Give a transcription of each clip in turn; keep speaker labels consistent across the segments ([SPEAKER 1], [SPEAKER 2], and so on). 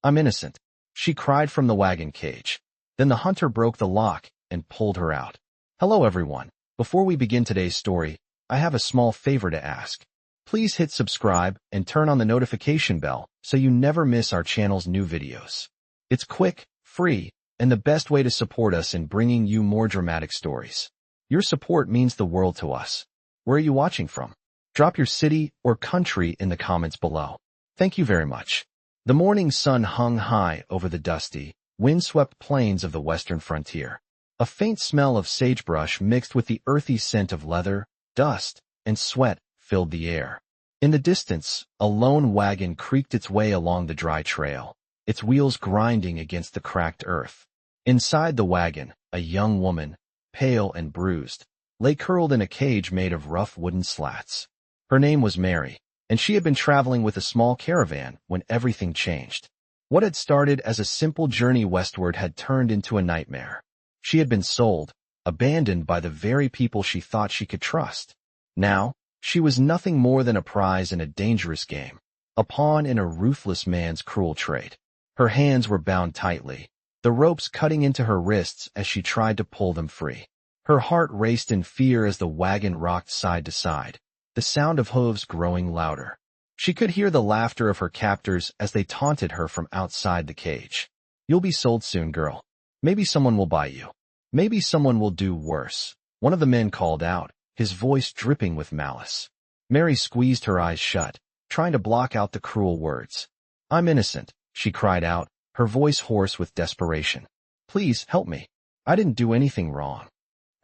[SPEAKER 1] I'm innocent," she cried from the wagon cage. Then the hunter broke the lock and pulled her out. Hello everyone. Before we begin today's story, I have a small favor to ask. Please hit subscribe and turn on the notification bell so you never miss our channel's new videos. It's quick, free, and the best way to support us in bringing you more dramatic stories. Your support means the world to us. Where are you watching from? Drop your city or country in the comments below. Thank you very much. The morning sun hung high over the dusty, windswept plains of the western frontier. A faint smell of sagebrush mixed with the earthy scent of leather, dust, and sweat filled the air. In the distance, a lone wagon creaked its way along the dry trail, its wheels grinding against the cracked earth. Inside the wagon, a young woman, pale and bruised, lay curled in a cage made of rough wooden slats. Her name was Mary, and she had been traveling with a small caravan when everything changed. What had started as a simple journey westward had turned into a nightmare. She had been sold, abandoned by the very people she thought she could trust. Now, she was nothing more than a prize in a dangerous game, a pawn in a ruthless man's cruel trade. Her hands were bound tightly, the ropes cutting into her wrists as she tried to pull them free. Her heart raced in fear as the wagon rocked side to side, the sound of hooves growing louder. She could hear the laughter of her captors as they taunted her from outside the cage. "You'll be sold soon, girl. Maybe someone will buy you. Maybe someone will do worse," one of the men called out, his voice dripping with malice. Mary squeezed her eyes shut, trying to block out the cruel words. "I'm innocent," she cried out, her voice hoarse with desperation. "Please help me. I didn't do anything wrong."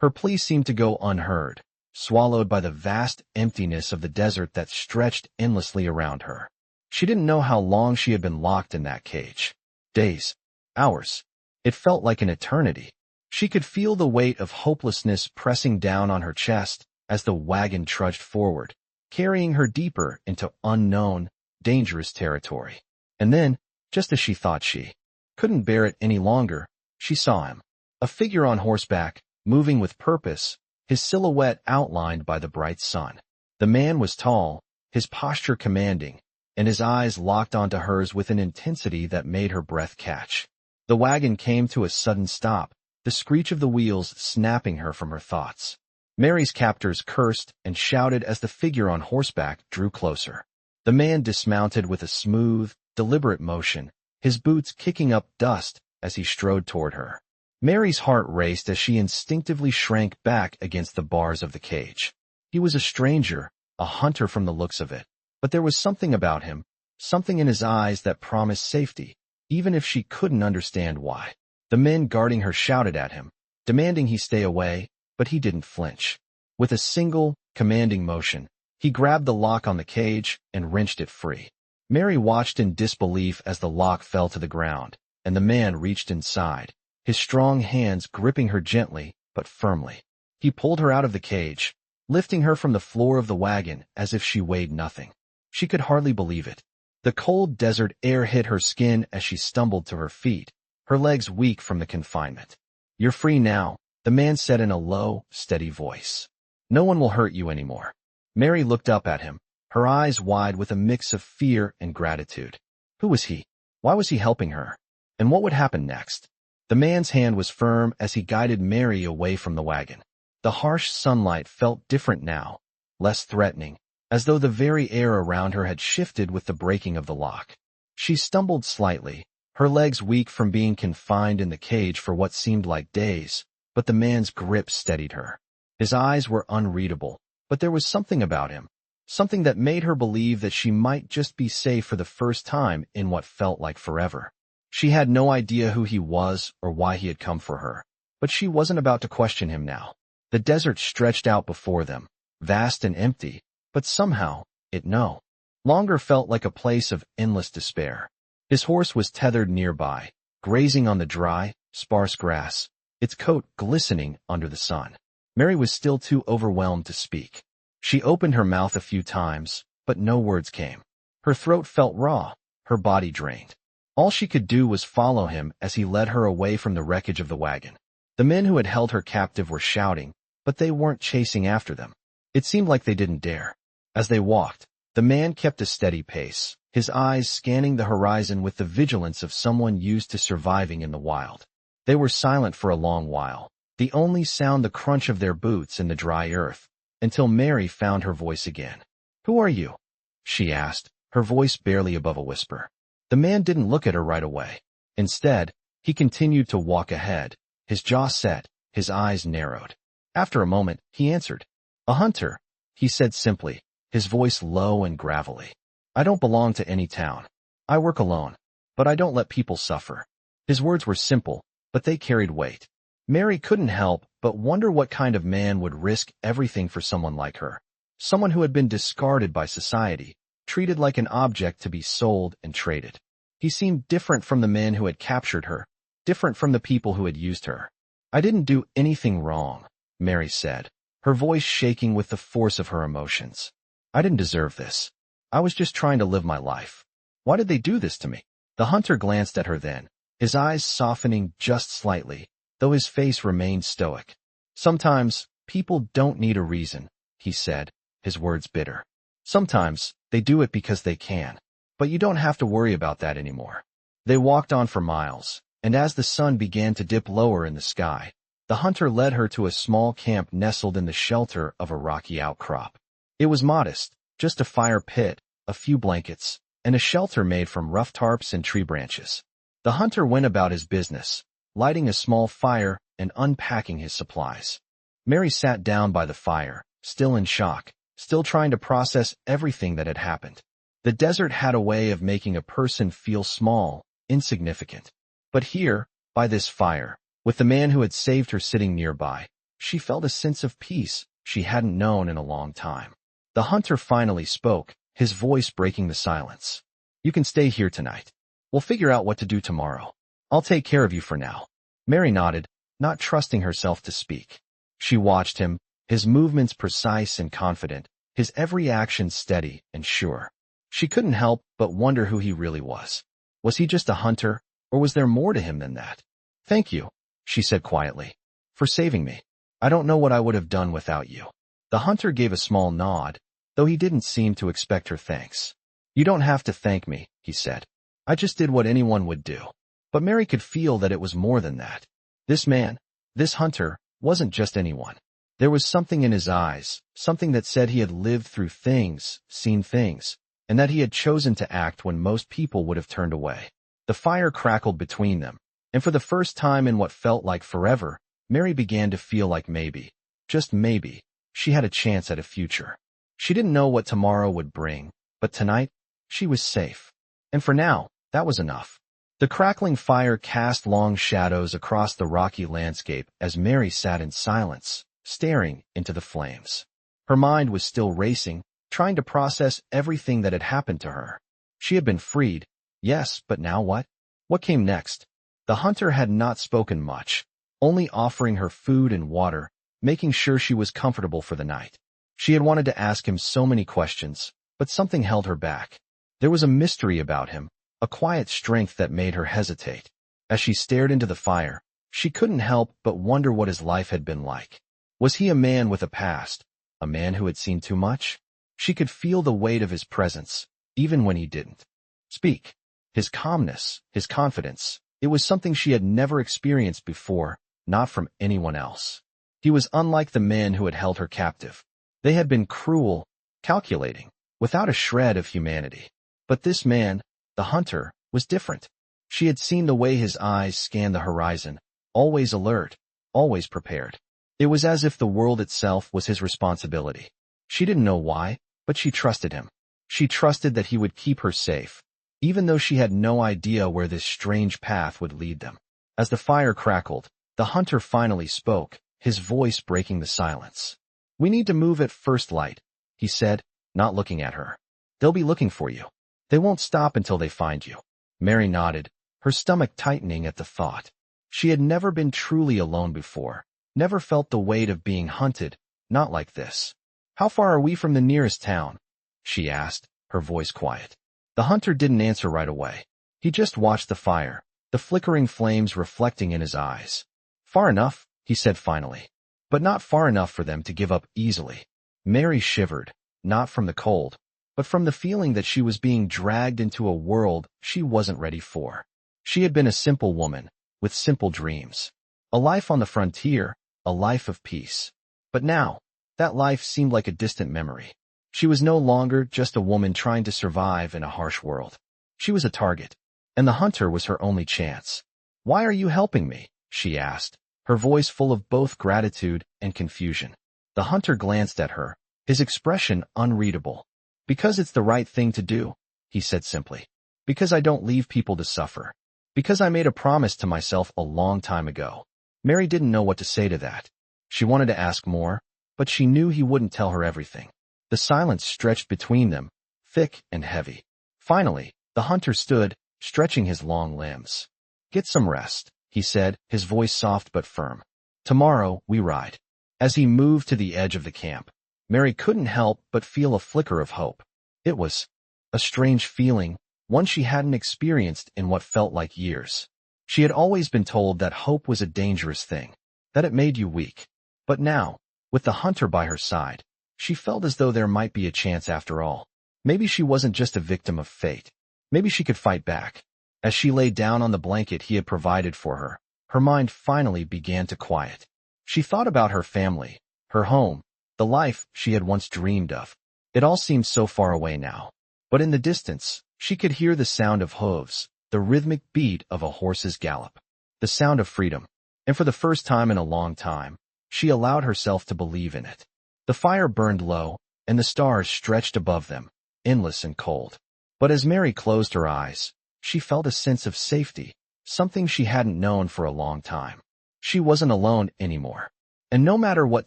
[SPEAKER 1] Her plea seemed to go unheard, swallowed by the vast emptiness of the desert that stretched endlessly around her. She didn't know how long she had been locked in that cage. Days, hours. It felt like an eternity. She could feel the weight of hopelessness pressing down on her chest as the wagon trudged forward, carrying her deeper into unknown, dangerous territory. And then, just as she thought she couldn't bear it any longer, she saw him. A figure on horseback, moving with purpose, his silhouette outlined by the bright sun. The man was tall, his posture commanding, and his eyes locked onto hers with an intensity that made her breath catch. The wagon came to a sudden stop, the screech of the wheels snapping her from her thoughts. Mary's captors cursed and shouted as the figure on horseback drew closer. The man dismounted with a smooth, deliberate motion, his boots kicking up dust as he strode toward her. Mary's heart raced as she instinctively shrank back against the bars of the cage. He was a stranger, a hunter from the looks of it, but there was something about him, something in his eyes that promised safety, even if she couldn't understand why. The men guarding her shouted at him, demanding he stay away, but he didn't flinch. With a single, commanding motion, he grabbed the lock on the cage and wrenched it free. Mary watched in disbelief as the lock fell to the ground, and the man reached inside, his strong hands gripping her gently but firmly. He pulled her out of the cage, lifting her from the floor of the wagon as if she weighed nothing. She could hardly believe it. The cold desert air hit her skin as she stumbled to her feet, her legs weak from the confinement. "You're free now," the man said in a low, steady voice. "No one will hurt you anymore." Mary looked up at him, her eyes wide with a mix of fear and gratitude. Who was he? Why was he helping her? And what would happen next? The man's hand was firm as he guided Mary away from the wagon. The harsh sunlight felt different now, less threatening, as though the very air around her had shifted with the breaking of the lock. She stumbled slightly, her legs weak from being confined in the cage for what seemed like days, but the man's grip steadied her. His eyes were unreadable, but there was something about him, something that made her believe that she might just be safe for the first time in what felt like forever. She had no idea who he was or why he had come for her, but she wasn't about to question him now. The desert stretched out before them, vast and empty, but somehow, it no longer felt like a place of endless despair. His horse was tethered nearby, grazing on the dry, sparse grass, its coat glistening under the sun. Mary was still too overwhelmed to speak. She opened her mouth a few times, but no words came. Her throat felt raw, her body drained. All she could do was follow him as he led her away from the wreckage of the wagon. The men who had held her captive were shouting, but they weren't chasing after them. It seemed like they didn't dare. As they walked, the man kept a steady pace, his eyes scanning the horizon with the vigilance of someone used to surviving in the wild. They were silent for a long while, the only sound the crunch of their boots in the dry earth, until Mary found her voice again. "Who are you?" she asked, her voice barely above a whisper. The man didn't look at her right away. Instead, he continued to walk ahead, his jaw set, his eyes narrowed. After a moment, he answered. "A hunter," he said simply, his voice low and gravelly. "I don't belong to any town. I work alone, but I don't let people suffer." His words were simple, but they carried weight. Mary couldn't help but wonder what kind of man would risk everything for someone like her. Someone who had been discarded by society, treated like an object to be sold and traded. He seemed different from the men who had captured her, different from the people who had used her. "I didn't do anything wrong," Mary said, her voice shaking with the force of her emotions. "I didn't deserve this. I was just trying to live my life. Why did they do this to me?" The hunter glanced at her then, his eyes softening just slightly, though his face remained stoic. "Sometimes, people don't need a reason," he said, his words bitter. "Sometimes, they do it because they can. But you don't have to worry about that anymore." They walked on for miles, and as the sun began to dip lower in the sky, the hunter led her to a small camp nestled in the shelter of a rocky outcrop. It was modest, just a fire pit, a few blankets, and a shelter made from rough tarps and tree branches. The hunter went about his business, lighting a small fire and unpacking his supplies. Mary sat down by the fire, still in shock, still trying to process everything that had happened. The desert had a way of making a person feel small, insignificant. But here, by this fire, with the man who had saved her sitting nearby, she felt a sense of peace she hadn't known in a long time. The hunter finally spoke, his voice breaking the silence. "You can stay here tonight. We'll figure out what to do tomorrow. I'll take care of you for now." Mary nodded, not trusting herself to speak. She watched him, his movements precise and confident, his every action steady and sure. She couldn't help but wonder who he really was. Was he just a hunter, or was there more to him than that? "Thank you," she said quietly, "for saving me. I don't know what I would have done without you." The hunter gave a small nod, though he didn't seem to expect her thanks. "You don't have to thank me," he said. "I just did what anyone would do." But Mary could feel that it was more than that. This man, this hunter, wasn't just anyone. There was something in his eyes, something that said he had lived through things, seen things, and that he had chosen to act when most people would have turned away. The fire crackled between them, and for the first time in what felt like forever, Mary began to feel like maybe, just maybe, she had a chance at a future. She didn't know what tomorrow would bring, but tonight, she was safe. And for now, that was enough. The crackling fire cast long shadows across the rocky landscape as Mary sat in silence, staring into the flames. Her mind was still racing, trying to process everything that had happened to her. She had been freed, yes, but now what? What came next? The hunter had not spoken much, only offering her food and water, making sure she was comfortable for the night. She had wanted to ask him so many questions, but something held her back. There was a mystery about him, a quiet strength that made her hesitate. As she stared into the fire, she couldn't help but wonder what his life had been like. Was he a man with a past, a man who had seen too much? She could feel the weight of his presence, even when he didn't speak. His calmness, his confidence, it was something she had never experienced before, not from anyone else. He was unlike the men who had held her captive. They had been cruel, calculating, without a shred of humanity. But this man, the hunter, was different. She had seen the way his eyes scanned the horizon, always alert, always prepared. It was as if the world itself was his responsibility. She didn't know why, but she trusted him. She trusted that he would keep her safe, even though she had no idea where this strange path would lead them. As the fire crackled, the hunter finally spoke, his voice breaking the silence. "We need to move at first light," he said, not looking at her. "They'll be looking for you. They won't stop until they find you." Mary nodded, her stomach tightening at the thought. She had never been truly alone before, never felt the weight of being hunted, not like this. "How far are we from the nearest town?" she asked, her voice quiet. The hunter didn't answer right away. He just watched the fire, the flickering flames reflecting in his eyes. "Far enough," he said finally, "but not far enough for them to give up easily." Mary shivered, not from the cold, but from the feeling that she was being dragged into a world she wasn't ready for. She had been a simple woman, with simple dreams. A life on the frontier, a life of peace. But now, that life seemed like a distant memory. She was no longer just a woman trying to survive in a harsh world. She was a target, and the hunter was her only chance. "Why are you helping me?" she asked, her voice full of both gratitude and confusion. The hunter glanced at her, his expression unreadable. "Because it's the right thing to do," he said simply. "Because I don't leave people to suffer. Because I made a promise to myself a long time ago." Mary didn't know what to say to that. She wanted to ask more, but she knew he wouldn't tell her everything. The silence stretched between them, thick and heavy. Finally, the hunter stood, stretching his long limbs. "Get some rest," he said, his voice soft but firm. "Tomorrow, we ride." As he moved to the edge of the camp, Mary couldn't help but feel a flicker of hope. It was a strange feeling, one she hadn't experienced in what felt like years. She had always been told that hope was a dangerous thing, that it made you weak. But now, with the hunter by her side, she felt as though there might be a chance after all. Maybe she wasn't just a victim of fate. Maybe she could fight back. As she lay down on the blanket he had provided for her, her mind finally began to quiet. She thought about her family, her home, the life she had once dreamed of. It all seemed so far away now. But in the distance, she could hear the sound of hooves, the rhythmic beat of a horse's gallop. The sound of freedom. And for the first time in a long time, she allowed herself to believe in it. The fire burned low, and the stars stretched above them, endless and cold. But as Mary closed her eyes, she felt a sense of safety, something she hadn't known for a long time. She wasn't alone anymore. And no matter what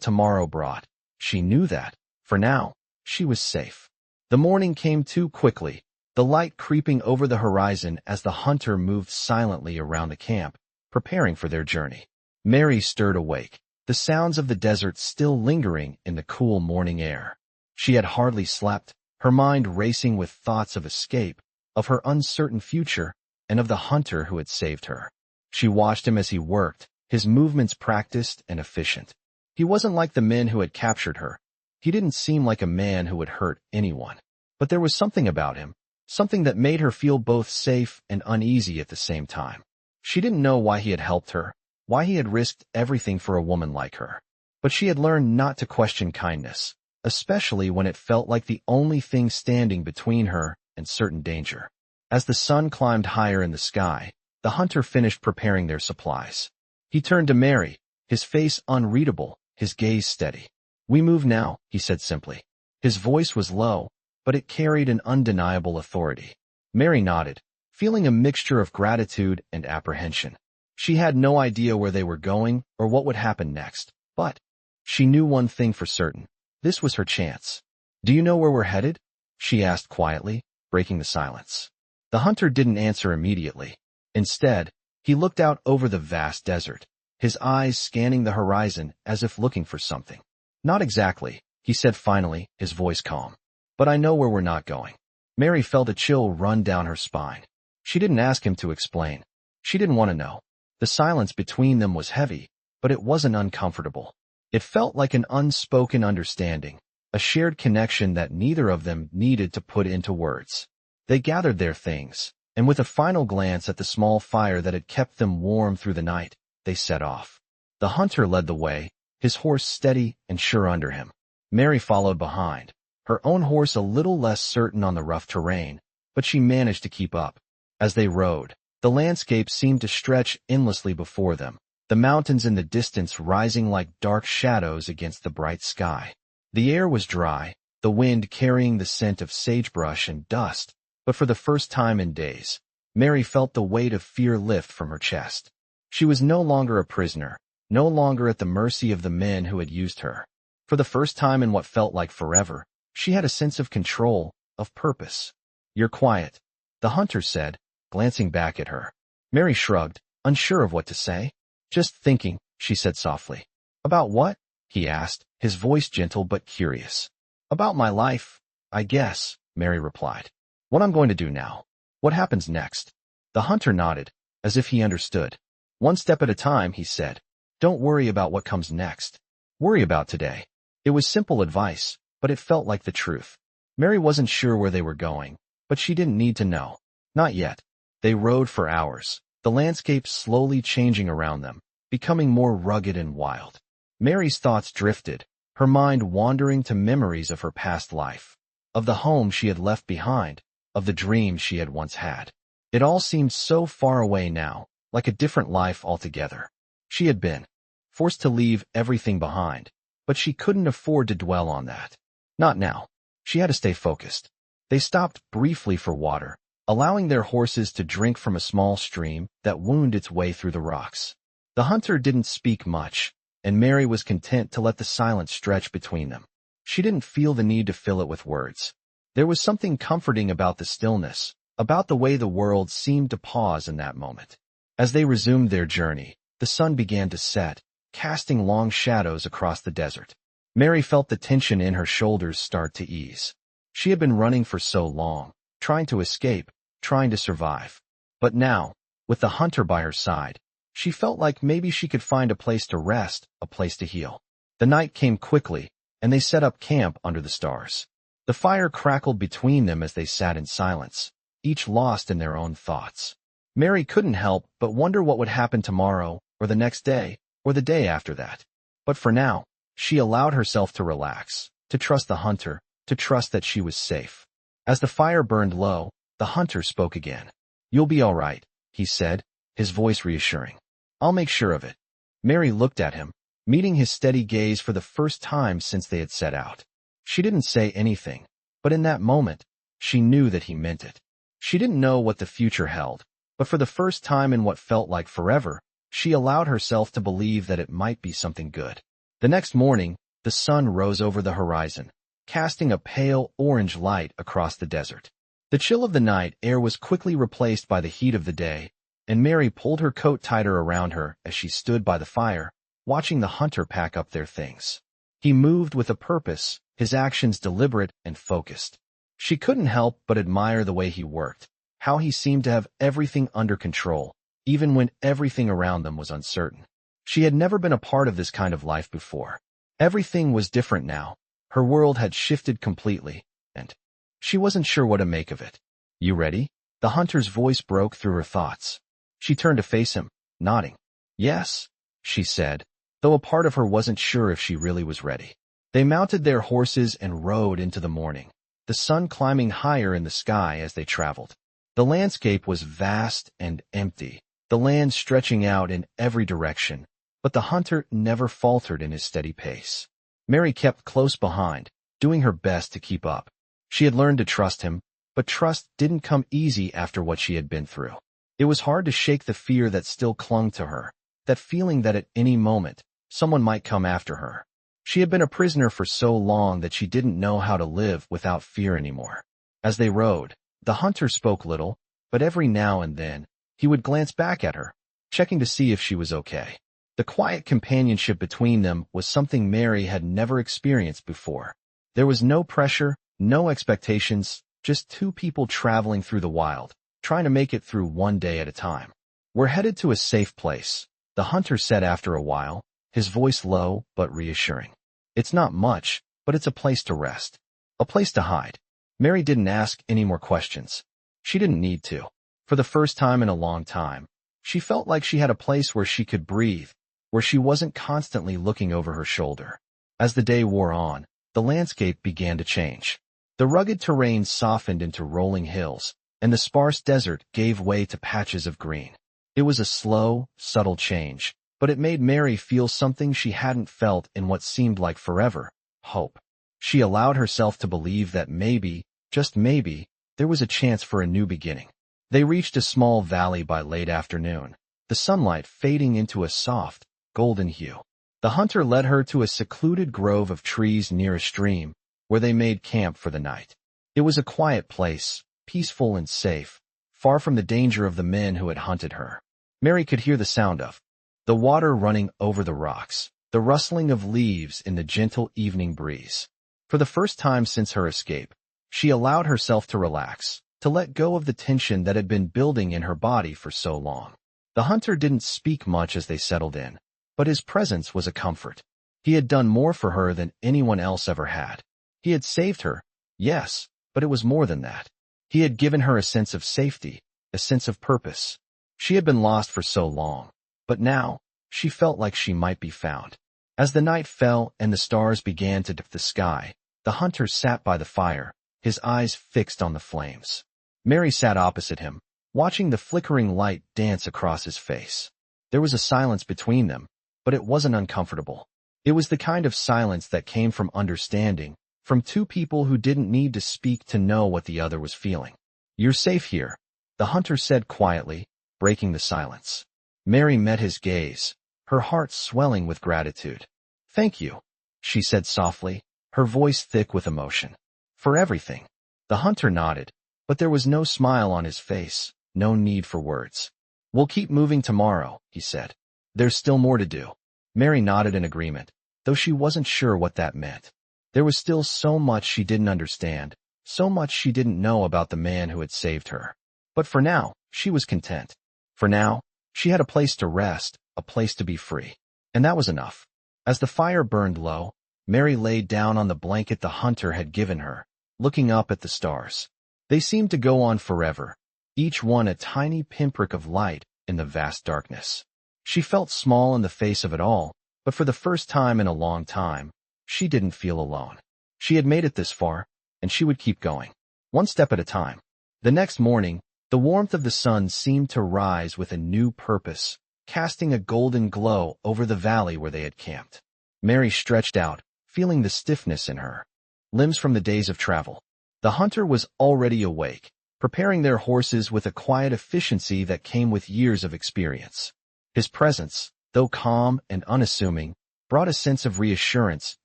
[SPEAKER 1] tomorrow brought, she knew that, for now, she was safe. The morning came too quickly, the light creeping over the horizon as the hunter moved silently around the camp, preparing for their journey. Mary stirred awake, the sounds of the desert still lingering in the cool morning air. She had hardly slept, her mind racing with thoughts of escape, of her uncertain future, and of the hunter who had saved her. She watched him as he worked, his movements practiced and efficient. He wasn't like the men who had captured her. He didn't seem like a man who would hurt anyone. But there was something about him, something that made her feel both safe and uneasy at the same time. She didn't know why he had helped her, why he had risked everything for a woman like her. But she had learned not to question kindness, especially when it felt like the only thing standing between her and certain danger. As the sun climbed higher in the sky, the hunter finished preparing their supplies. He turned to Mary, his face unreadable, his gaze steady. "We move now," he said simply. His voice was low, but it carried an undeniable authority. Mary nodded, feeling a mixture of gratitude and apprehension. She had no idea where they were going or what would happen next, but she knew one thing for certain. This was her chance. "Do you know where we're headed?" she asked quietly, breaking the silence. The hunter didn't answer immediately. Instead, he looked out over the vast desert, his eyes scanning the horizon as if looking for something. "Not exactly," he said finally, his voice calm. "But I know where we're not going." Mary felt a chill run down her spine. She didn't ask him to explain. She didn't want to know. The silence between them was heavy, but it wasn't uncomfortable. It felt like an unspoken understanding, a shared connection that neither of them needed to put into words. They gathered their things, and with a final glance at the small fire that had kept them warm through the night, they set off. The hunter led the way, his horse steady and sure under him. Mary followed behind, her own horse a little less certain on the rough terrain, but she managed to keep up. As they rode, the landscape seemed to stretch endlessly before them, the mountains in the distance rising like dark shadows against the bright sky. The air was dry, the wind carrying the scent of sagebrush and dust, but for the first time in days, Mary felt the weight of fear lift from her chest. She was no longer a prisoner, no longer at the mercy of the men who had used her. For the first time in what felt like forever, she had a sense of control, of purpose. "You're quiet," the hunter said, glancing back at her. Mary shrugged, unsure of what to say. "Just thinking," she said softly. "About what?" he asked, his voice gentle but curious. "About my life, I guess," Mary replied. "What I'm going to do now. What happens next?" The hunter nodded, as if he understood. "One step at a time," he said. "Don't worry about what comes next. Worry about today." It was simple advice, but it felt like the truth. Mary wasn't sure where they were going, but she didn't need to know. Not yet. They rode for hours, the landscape slowly changing around them, becoming more rugged and wild. Mary's thoughts drifted, her mind wandering to memories of her past life, of the home she had left behind, of the dreams she had once had. It all seemed so far away now, like a different life altogether. She had been forced to leave everything behind, but she couldn't afford to dwell on that. Not now. She had to stay focused. They stopped briefly for water, allowing their horses to drink from a small stream that wound its way through the rocks. The hunter didn't speak much, and Mary was content to let the silence stretch between them. She didn't feel the need to fill it with words. There was something comforting about the stillness, about the way the world seemed to pause in that moment. As they resumed their journey, the sun began to set, casting long shadows across the desert. Mary felt the tension in her shoulders start to ease. She had been running for so long, trying to escape, trying to survive. But now, with the hunter by her side, she felt like maybe she could find a place to rest, a place to heal. The night came quickly, and they set up camp under the stars. The fire crackled between them as they sat in silence, each lost in their own thoughts. Mary couldn't help but wonder what would happen tomorrow, or the next day, or the day after that. But for now, she allowed herself to relax, to trust the hunter, to trust that she was safe. As the fire burned low, the hunter spoke again. "You'll be all right," he said, his voice reassuring. "I'll make sure of it." Mary looked at him, meeting his steady gaze for the first time since they had set out. She didn't say anything, but in that moment, she knew that he meant it. She didn't know what the future held, but for the first time in what felt like forever, she allowed herself to believe that it might be something good. The next morning, the sun rose over the horizon, casting a pale orange light across the desert. The chill of the night air was quickly replaced by the heat of the day, and Mary pulled her coat tighter around her as she stood by the fire, watching the hunter pack up their things. He moved with a purpose, his actions deliberate and focused. She couldn't help but admire the way he worked, how he seemed to have everything under control, even when everything around them was uncertain. She had never been a part of this kind of life before. Everything was different now. Her world had shifted completely, and she wasn't sure what to make of it. "You ready?" The hunter's voice broke through her thoughts. She turned to face him, nodding. "Yes," she said, though a part of her wasn't sure if she really was ready. They mounted their horses and rode into the morning, the sun climbing higher in the sky as they traveled. The landscape was vast and empty, the land stretching out in every direction, but the hunter never faltered in his steady pace. Mary kept close behind, doing her best to keep up. She had learned to trust him, but trust didn't come easy after what she had been through. It was hard to shake the fear that still clung to her, that feeling that at any moment, someone might come after her. She had been a prisoner for so long that she didn't know how to live without fear anymore. As they rode, the hunter spoke little, but every now and then, he would glance back at her, checking to see if she was okay. The quiet companionship between them was something Mary had never experienced before. There was no pressure, no expectations, just two people traveling through the wild, trying to make it through one day at a time. "We're headed to a safe place," the hunter said after a while, his voice low but reassuring. "It's not much, but it's a place to rest. A place to hide." Mary didn't ask any more questions. She didn't need to. For the first time in a long time, she felt like she had a place where she could breathe, where she wasn't constantly looking over her shoulder. As the day wore on, the landscape began to change. The rugged terrain softened into rolling hills, and the sparse desert gave way to patches of green. It was a slow, subtle change, but it made Mary feel something she hadn't felt in what seemed like forever: hope. She allowed herself to believe that maybe, just maybe, there was a chance for a new beginning. They reached a small valley by late afternoon, the sunlight fading into a soft, golden hue. The hunter led her to a secluded grove of trees near a stream, where they made camp for the night. It was a quiet place, peaceful and safe, far from the danger of the men who had hunted her. Mary could hear the sound of the water running over the rocks, the rustling of leaves in the gentle evening breeze. For the first time since her escape, she allowed herself to relax, to let go of the tension that had been building in her body for so long. The hunter didn't speak much as they settled in, but his presence was a comfort. He had done more for her than anyone else ever had. He had saved her, yes, but it was more than that. He had given her a sense of safety, a sense of purpose. She had been lost for so long, but now she felt like she might be found. As the night fell and the stars began to dip the sky, the hunter sat by the fire, his eyes fixed on the flames. Mary sat opposite him, watching the flickering light dance across his face. There was a silence between them, but it wasn't uncomfortable. It was the kind of silence that came from understanding, from two people who didn't need to speak to know what the other was feeling. "You're safe here," the hunter said quietly, breaking the silence. Mary met his gaze, her heart swelling with gratitude. "Thank you," she said softly, her voice thick with emotion. "For everything." The hunter nodded, but there was no smile on his face, no need for words. "We'll keep moving tomorrow," he said. "There's still more to do." Mary nodded in agreement, though she wasn't sure what that meant. There was still so much she didn't understand, so much she didn't know about the man who had saved her. But for now, she was content. For now, she had a place to rest, a place to be free. And that was enough. As the fire burned low, Mary laid down on the blanket the hunter had given her, looking up at the stars. They seemed to go on forever, each one a tiny pinprick of light in the vast darkness. She felt small in the face of it all, but for the first time in a long time, she didn't feel alone. She had made it this far, and she would keep going, one step at a time. The next morning, the warmth of the sun seemed to rise with a new purpose, casting a golden glow over the valley where they had camped. Mary stretched out, feeling the stiffness in her limbs from the days of travel. The hunter was already awake, preparing their horses with a quiet efficiency that came with years of experience. His presence, though calm and unassuming, brought a sense of reassurance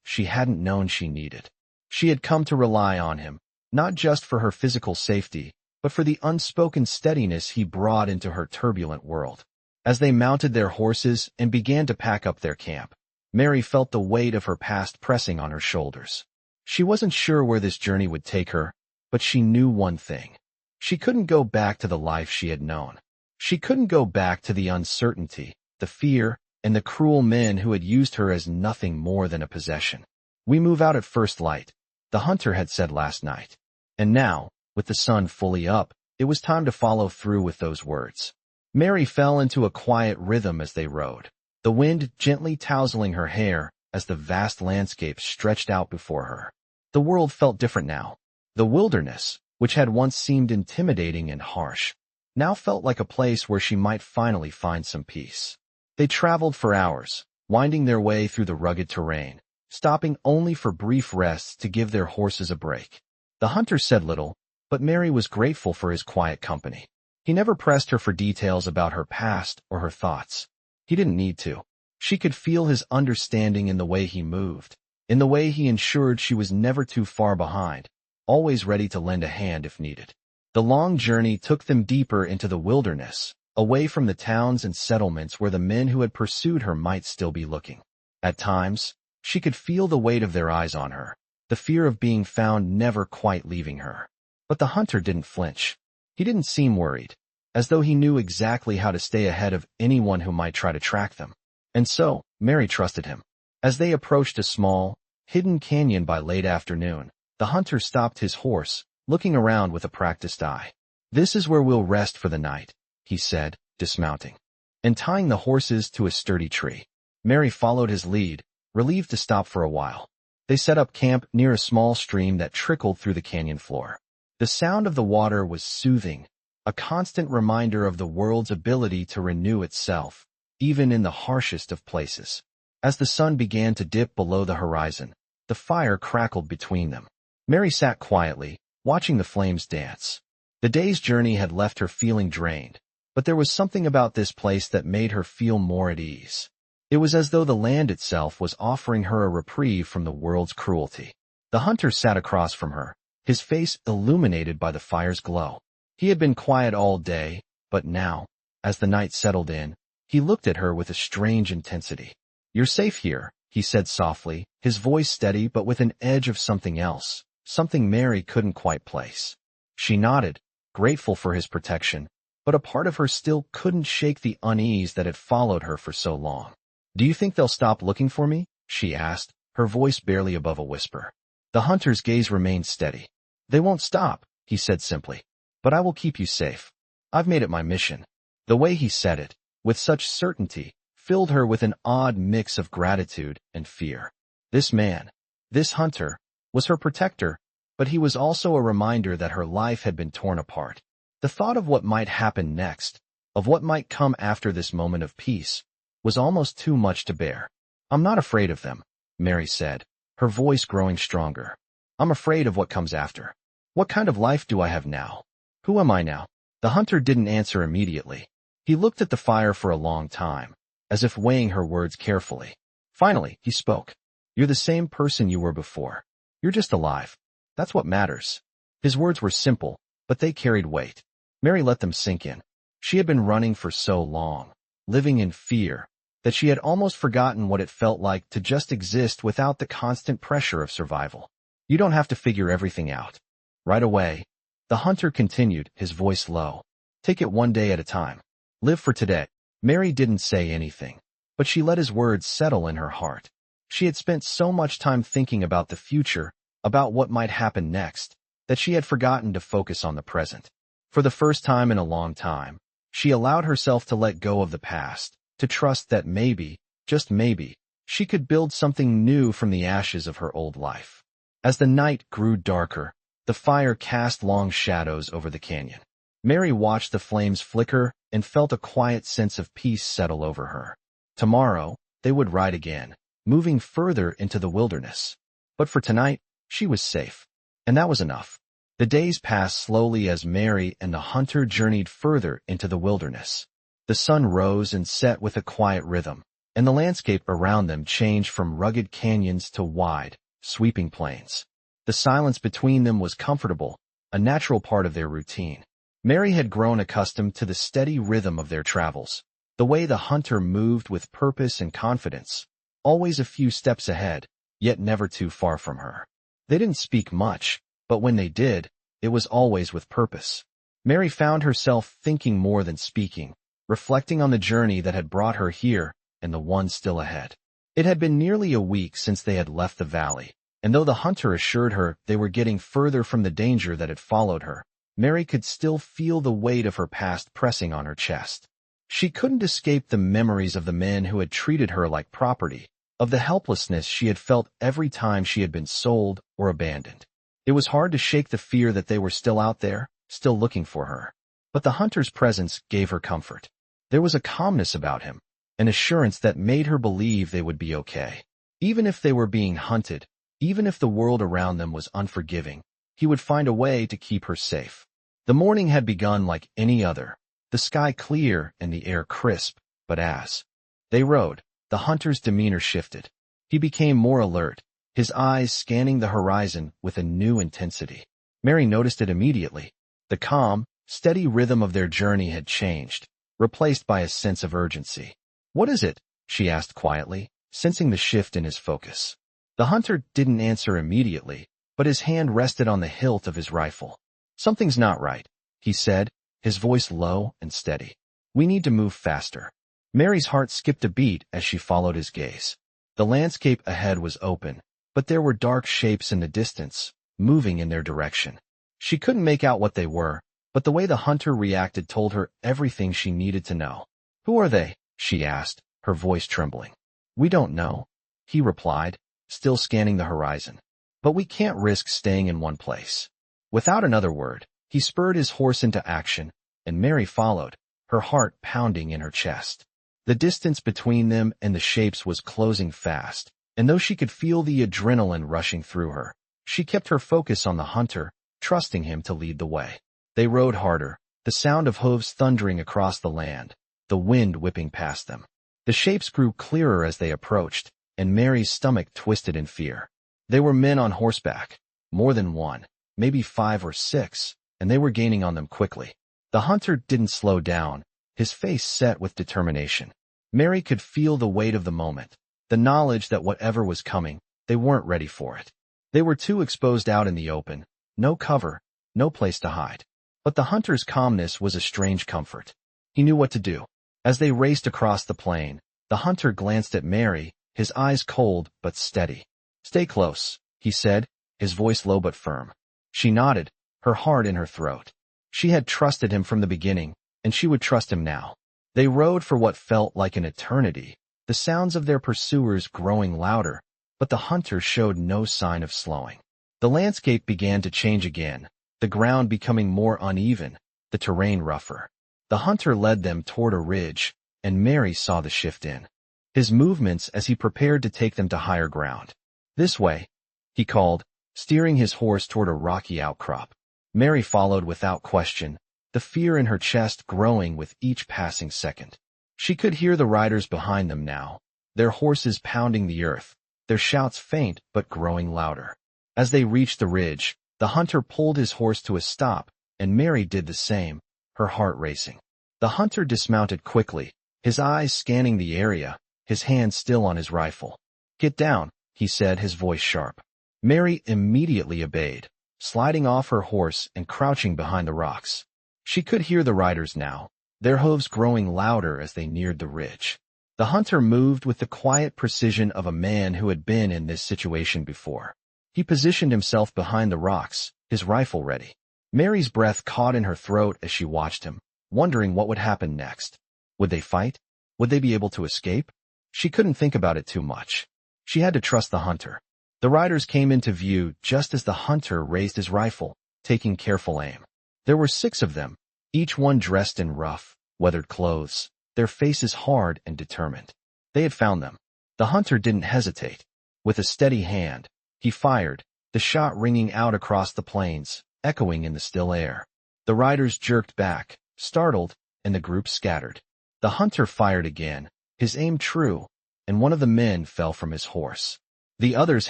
[SPEAKER 1] she hadn't known she needed. She had come to rely on him, not just for her physical safety, but for the unspoken steadiness he brought into her turbulent world. As they mounted their horses and began to pack up their camp, Mary felt the weight of her past pressing on her shoulders. She wasn't sure where this journey would take her, but she knew one thing. She couldn't go back to the life she had known. She couldn't go back to the uncertainty, the fear, and the cruel men who had used her as nothing more than a possession. "We move out at first light," the hunter had said last night. And now, with the sun fully up, it was time to follow through with those words. Mary fell into a quiet rhythm as they rode, the wind gently tousling her hair as the vast landscape stretched out before her. The world felt different now. The wilderness, which had once seemed intimidating and harsh, now felt like a place where she might finally find some peace. They traveled for hours, winding their way through the rugged terrain, stopping only for brief rests to give their horses a break. The hunter said little, but Mary was grateful for his quiet company. He never pressed her for details about her past or her thoughts. He didn't need to. She could feel his understanding in the way he moved, in the way he ensured she was never too far behind, always ready to lend a hand if needed. The long journey took them deeper into the wilderness, away from the towns and settlements where the men who had pursued her might still be looking. At times, she could feel the weight of their eyes on her, the fear of being found never quite leaving her. But the hunter didn't flinch. He didn't seem worried, as though he knew exactly how to stay ahead of anyone who might try to track them. And so, Mary trusted him. As they approached a small, hidden canyon by late afternoon, the hunter stopped his horse, looking around with a practiced eye. "This is where we'll rest for the night," he said, dismounting, and tying the horses to a sturdy tree. Mary followed his lead, relieved to stop for a while. They set up camp near a small stream that trickled through the canyon floor. The sound of the water was soothing, a constant reminder of the world's ability to renew itself, even in the harshest of places. As the sun began to dip below the horizon, the fire crackled between them. Mary sat quietly, watching the flames dance. The day's journey had left her feeling drained, but there was something about this place that made her feel more at ease. It was as though the land itself was offering her a reprieve from the world's cruelty. The hunter sat across from her, his face illuminated by the fire's glow. He had been quiet all day, but now, as the night settled in, he looked at her with a strange intensity. "You're safe here," he said softly, his voice steady but with an edge of something else, something Mary couldn't quite place. She nodded, grateful for his protection, but a part of her still couldn't shake the unease that had followed her for so long. "Do you think they'll stop looking for me?" she asked, her voice barely above a whisper. The hunter's gaze remained steady. They won't stop, he said simply. But I will keep you safe. I've made it my mission. The way he said it, with such certainty, filled her with an odd mix of gratitude and fear. This man, this hunter, was her protector, but he was also a reminder that her life had been torn apart. The thought of what might happen next, of what might come after this moment of peace, was almost too much to bear. I'm not afraid of them, Mary said, her voice growing stronger. I'm afraid of what comes after. What kind of life do I have now? Who am I now? The hunter didn't answer immediately. He looked at the fire for a long time, as if weighing her words carefully. Finally, he spoke. You're the same person you were before. You're just alive. That's what matters. His words were simple, but they carried weight. Mary let them sink in. She had been running for so long, living in fear, that she had almost forgotten what it felt like to just exist without the constant pressure of survival. You don't have to figure everything out right away. The hunter continued, his voice low. Take it one day at a time. Live for today. Mary didn't say anything, but she let his words settle in her heart. She had spent so much time thinking about the future, about what might happen next, that she had forgotten to focus on the present. For the first time in a long time, she allowed herself to let go of the past, to trust that maybe, just maybe, she could build something new from the ashes of her old life. As the night grew darker, the fire cast long shadows over the canyon. Mary watched the flames flicker and felt a quiet sense of peace settle over her. Tomorrow, they would ride again, moving further into the wilderness. But for tonight, she was safe. And that was enough. The days passed slowly as Mary and the hunter journeyed further into the wilderness. The sun rose and set with a quiet rhythm, and the landscape around them changed from rugged canyons to wide, sweeping plains. The silence between them was comfortable, a natural part of their routine. Mary had grown accustomed to the steady rhythm of their travels, the way the hunter moved with purpose and confidence, always a few steps ahead, yet never too far from her. They didn't speak much, but when they did, it was always with purpose. Mary found herself thinking more than speaking, reflecting on the journey that had brought her here and the one still ahead. It had been nearly a week since they had left the valley, and though the hunter assured her they were getting further from the danger that had followed her, Mary could still feel the weight of her past pressing on her chest. She couldn't escape the memories of the men who had treated her like property, of the helplessness she had felt every time she had been sold or abandoned. It was hard to shake the fear that they were still out there, still looking for her. But the hunter's presence gave her comfort. There was a calmness about him, an assurance that made her believe they would be okay. Even if they were being hunted, even if the world around them was unforgiving, he would find a way to keep her safe. The morning had begun like any other, the sky clear and the air crisp, but as they rode, the hunter's demeanor shifted. He became more alert, his eyes scanning the horizon with a new intensity. Mary noticed it immediately. The calm, steady rhythm of their journey had changed, replaced by a sense of urgency. What is it? She asked quietly, sensing the shift in his focus. The hunter didn't answer immediately, but his hand rested on the hilt of his rifle. Something's not right, he said, his voice low and steady. We need to move faster. Mary's heart skipped a beat as she followed his gaze. The landscape ahead was open, but there were dark shapes in the distance, moving in their direction. She couldn't make out what they were, but the way the hunter reacted told her everything she needed to know. Who are they? She asked, her voice trembling. We don't know, he replied, still scanning the horizon. But we can't risk staying in one place. Without another word, he spurred his horse into action, and Mary followed, her heart pounding in her chest. The distance between them and the shapes was closing fast, and though she could feel the adrenaline rushing through her, she kept her focus on the hunter, trusting him to lead the way. They rode harder, the sound of hooves thundering across the land, the wind whipping past them. The shapes grew clearer as they approached, and Mary's stomach twisted in fear. They were men on horseback, more than one, maybe 5 or 6, and they were gaining on them quickly. The hunter didn't slow down, his face set with determination. Mary could feel the weight of the moment, the knowledge that whatever was coming, they weren't ready for it. They were too exposed out in the open, no cover, no place to hide. But the hunter's calmness was a strange comfort. He knew what to do. As they raced across the plain, the hunter glanced at Mary, his eyes cold but steady. Stay close, he said, his voice low but firm. She nodded, her heart in her throat. She had trusted him from the beginning, and she would trust him now. They rode for what felt like an eternity, the sounds of their pursuers growing louder, but the hunter showed no sign of slowing. The landscape began to change again, the ground becoming more uneven, the terrain rougher. The hunter led them toward a ridge, and Mary saw the shift in his movements as he prepared to take them to higher ground. "This way," he called, steering his horse toward a rocky outcrop. Mary followed without question, the fear in her chest growing with each passing second. She could hear the riders behind them now, their horses pounding the earth, their shouts faint but growing louder. As they reached the ridge, the hunter pulled his horse to a stop, and Mary did the same, her heart racing. The hunter dismounted quickly, his eyes scanning the area, his hand still on his rifle. "Get down," he said, his voice sharp. Mary immediately obeyed, sliding off her horse and crouching behind the rocks. She could hear the riders now, their hooves growing louder as they neared the ridge. The hunter moved with the quiet precision of a man who had been in this situation before. He positioned himself behind the rocks, his rifle ready. Mary's breath caught in her throat as she watched him, wondering what would happen next. Would they fight? Would they be able to escape? She couldn't think about it too much. She had to trust the hunter. The riders came into view just as the hunter raised his rifle, taking careful aim. There were 6 of them, each one dressed in rough, weathered clothes, their faces hard and determined. They had found them. The hunter didn't hesitate. With a steady hand, he fired, the shot ringing out across the plains, echoing in the still air. The riders jerked back, startled, and the group scattered. The hunter fired again, his aim true, and one of the men fell from his horse. The others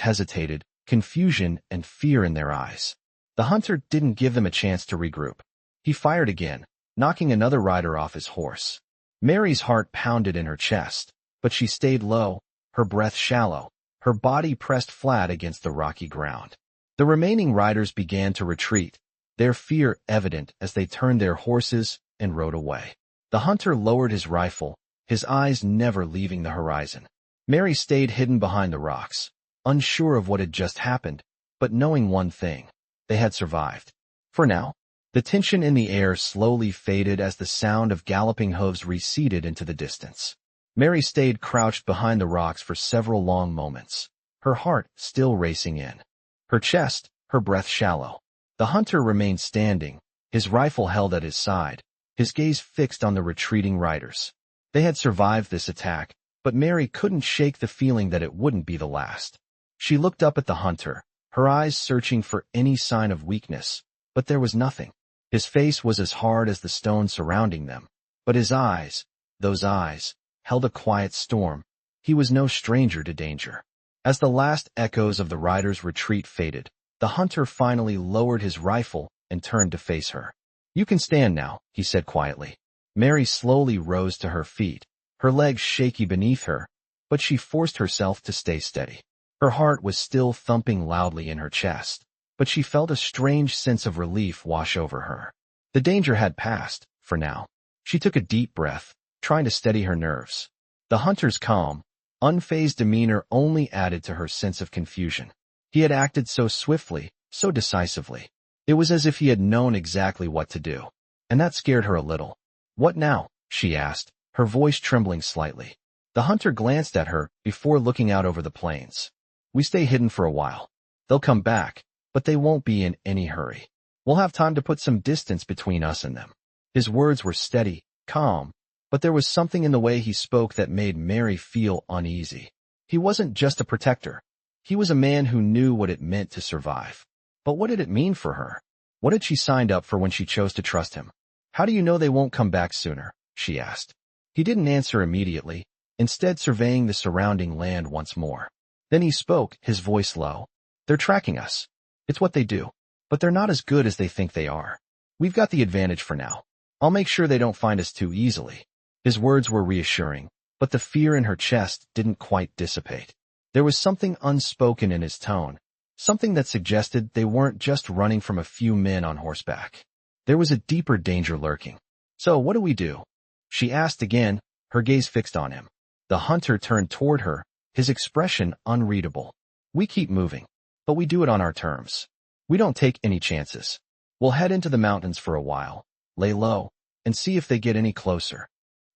[SPEAKER 1] hesitated, confusion and fear in their eyes. The hunter didn't give them a chance to regroup. He fired again, knocking another rider off his horse. Mary's heart pounded in her chest, but she stayed low, her breath shallow, her body pressed flat against the rocky ground. The remaining riders began to retreat, their fear evident as they turned their horses and rode away. The hunter lowered his rifle, his eyes never leaving the horizon. Mary stayed hidden behind the rocks, unsure of what had just happened, but knowing one thing: they had survived. For now. The tension in the air slowly faded as the sound of galloping hooves receded into the distance. Mary stayed crouched behind the rocks for several long moments, her heart still racing in her chest, her breath shallow. The hunter remained standing, his rifle held at his side, his gaze fixed on the retreating riders. They had survived this attack, but Mary couldn't shake the feeling that it wouldn't be the last. She looked up at the hunter, her eyes searching for any sign of weakness, but there was nothing. His face was as hard as the stone surrounding them, but his eyes, those eyes, held a quiet storm. He was no stranger to danger. As the last echoes of the riders' retreat faded, the hunter finally lowered his rifle and turned to face her. "You can stand now," he said quietly. Mary slowly rose to her feet, her legs shaky beneath her, but she forced herself to stay steady. Her heart was still thumping loudly in her chest, but she felt a strange sense of relief wash over her. The danger had passed, for now. She took a deep breath, trying to steady her nerves. The hunter's calm, unfazed demeanor only added to her sense of confusion. He had acted so swiftly, so decisively. It was as if he had known exactly what to do, and that scared her a little. "What now?" she asked, her voice trembling slightly. The hunter glanced at her before looking out over the plains. "We stay hidden for a while. They'll come back, but they won't be in any hurry. We'll have time to put some distance between us and them." His words were steady, calm, but there was something in the way he spoke that made Mary feel uneasy. He wasn't just a protector. He was a man who knew what it meant to survive. But what did it mean for her? What had she signed up for when she chose to trust him? "How do you know they won't come back sooner?" she asked. He didn't answer immediately, instead surveying the surrounding land once more. Then he spoke, his voice low. "They're tracking us. It's what they do. But they're not as good as they think they are. We've got the advantage for now. I'll make sure they don't find us too easily." His words were reassuring, but the fear in her chest didn't quite dissipate. There was something unspoken in his tone, something that suggested they weren't just running from a few men on horseback. There was a deeper danger lurking. "So what do we do?" she asked again, her gaze fixed on him. The hunter turned toward her, his expression unreadable. "We keep moving, but we do it on our terms. We don't take any chances. We'll head into the mountains for a while, lay low, and see if they get any closer.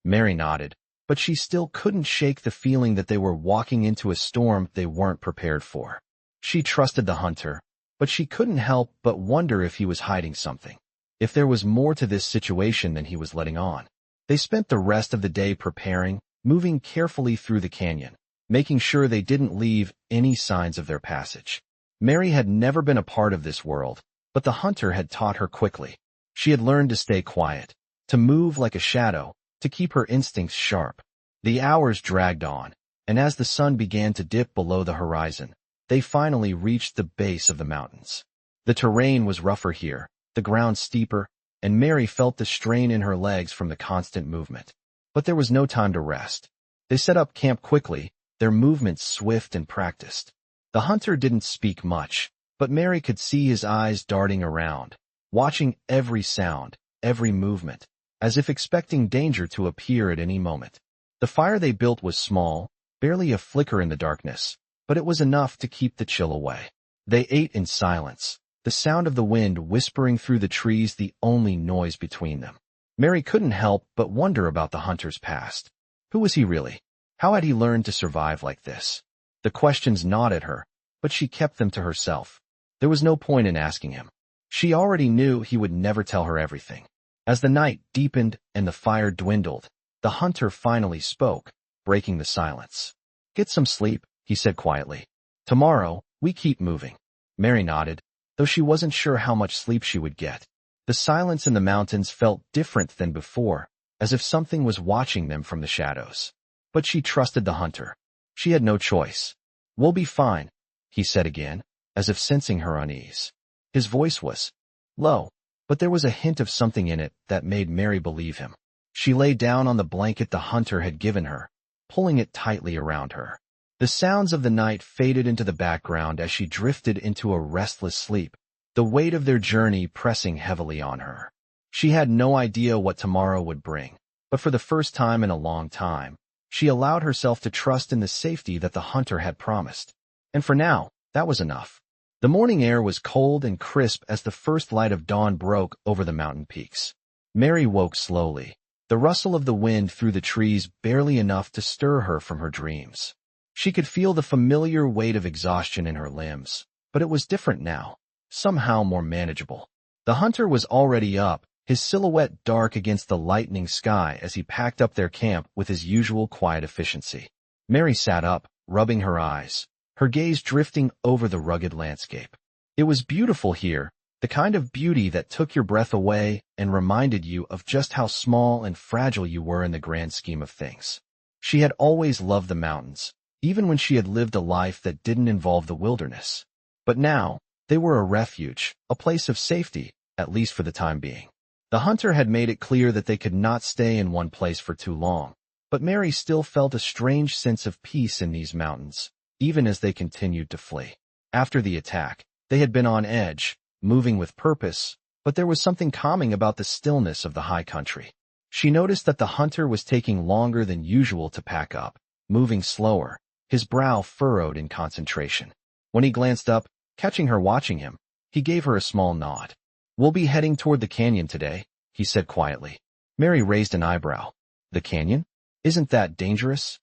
[SPEAKER 1] Mary nodded, but she still couldn't shake the feeling that they were walking into a storm they weren't prepared for. She trusted the hunter, but she couldn't help but wonder if he was hiding something, if there was more to this situation than he was letting on. They spent the rest of the day preparing, moving carefully through the canyon, making sure they didn't leave any signs of their passage. Mary had never been a part of this world, but the hunter had taught her quickly. She had learned to stay quiet, to move like a shadow, to keep her instincts sharp. The hours dragged on, and as the sun began to dip below the horizon, they finally reached the base of the mountains. The terrain was rougher here, the ground steeper, and Mary felt the strain in her legs from the constant movement. But there was no time to rest. They set up camp quickly, their movements swift and practiced. The hunter didn't speak much, but Mary could see his eyes darting around, watching every sound, every movement, as if expecting danger to appear at any moment. The fire they built was small, barely a flicker in the darkness, but it was enough to keep the chill away. They ate in silence, the sound of the wind whispering through the trees the only noise between them. Mary couldn't help but wonder about the hunter's past. Who was he really? How had he learned to survive like this? The questions gnawed at her, but she kept them to herself. There was no point in asking him. She already knew he would never tell her everything. As the night deepened and the fire dwindled, the hunter finally spoke, breaking the silence. "Get some sleep," he said quietly. "Tomorrow, we keep moving." Mary nodded, though she wasn't sure how much sleep she would get. The silence in the mountains felt different than before, as if something was watching them from the shadows. But she trusted the hunter. She had no choice. "We'll be fine," he said again, as if sensing her unease. His voice was low, but there was a hint of something in it that made Mary believe him. She lay down on the blanket the hunter had given her, pulling it tightly around her. The sounds of the night faded into the background as she drifted into a restless sleep, the weight of their journey pressing heavily on her. She had no idea what tomorrow would bring, but for the first time in a long time, she allowed herself to trust in the safety that the hunter had promised. And for now, that was enough. The morning air was cold and crisp as the first light of dawn broke over the mountain peaks. Mary woke slowly, the rustle of the wind through the trees barely enough to stir her from her dreams. She could feel the familiar weight of exhaustion in her limbs, but it was different now, somehow more manageable. The hunter was already up, his silhouette dark against the lightening sky as he packed up their camp with his usual quiet efficiency. Mary sat up, rubbing her eyes, her gaze drifting over the rugged landscape. It was beautiful here, the kind of beauty that took your breath away and reminded you of just how small and fragile you were in the grand scheme of things. She had always loved the mountains, even when she had lived a life that didn't involve the wilderness. But now, they were a refuge, a place of safety, at least for the time being. The hunter had made it clear that they could not stay in one place for too long, but Mary still felt a strange sense of peace in these mountains, even as they continued to flee. After the attack, they had been on edge, moving with purpose, but there was something calming about the stillness of the high country. She noticed that the hunter was taking longer than usual to pack up, moving slower, his brow furrowed in concentration. When he glanced up, catching her watching him, he gave her a small nod. "We'll be heading toward the canyon today," he said quietly. Mary raised an eyebrow. "The canyon? Isn't that dangerous?"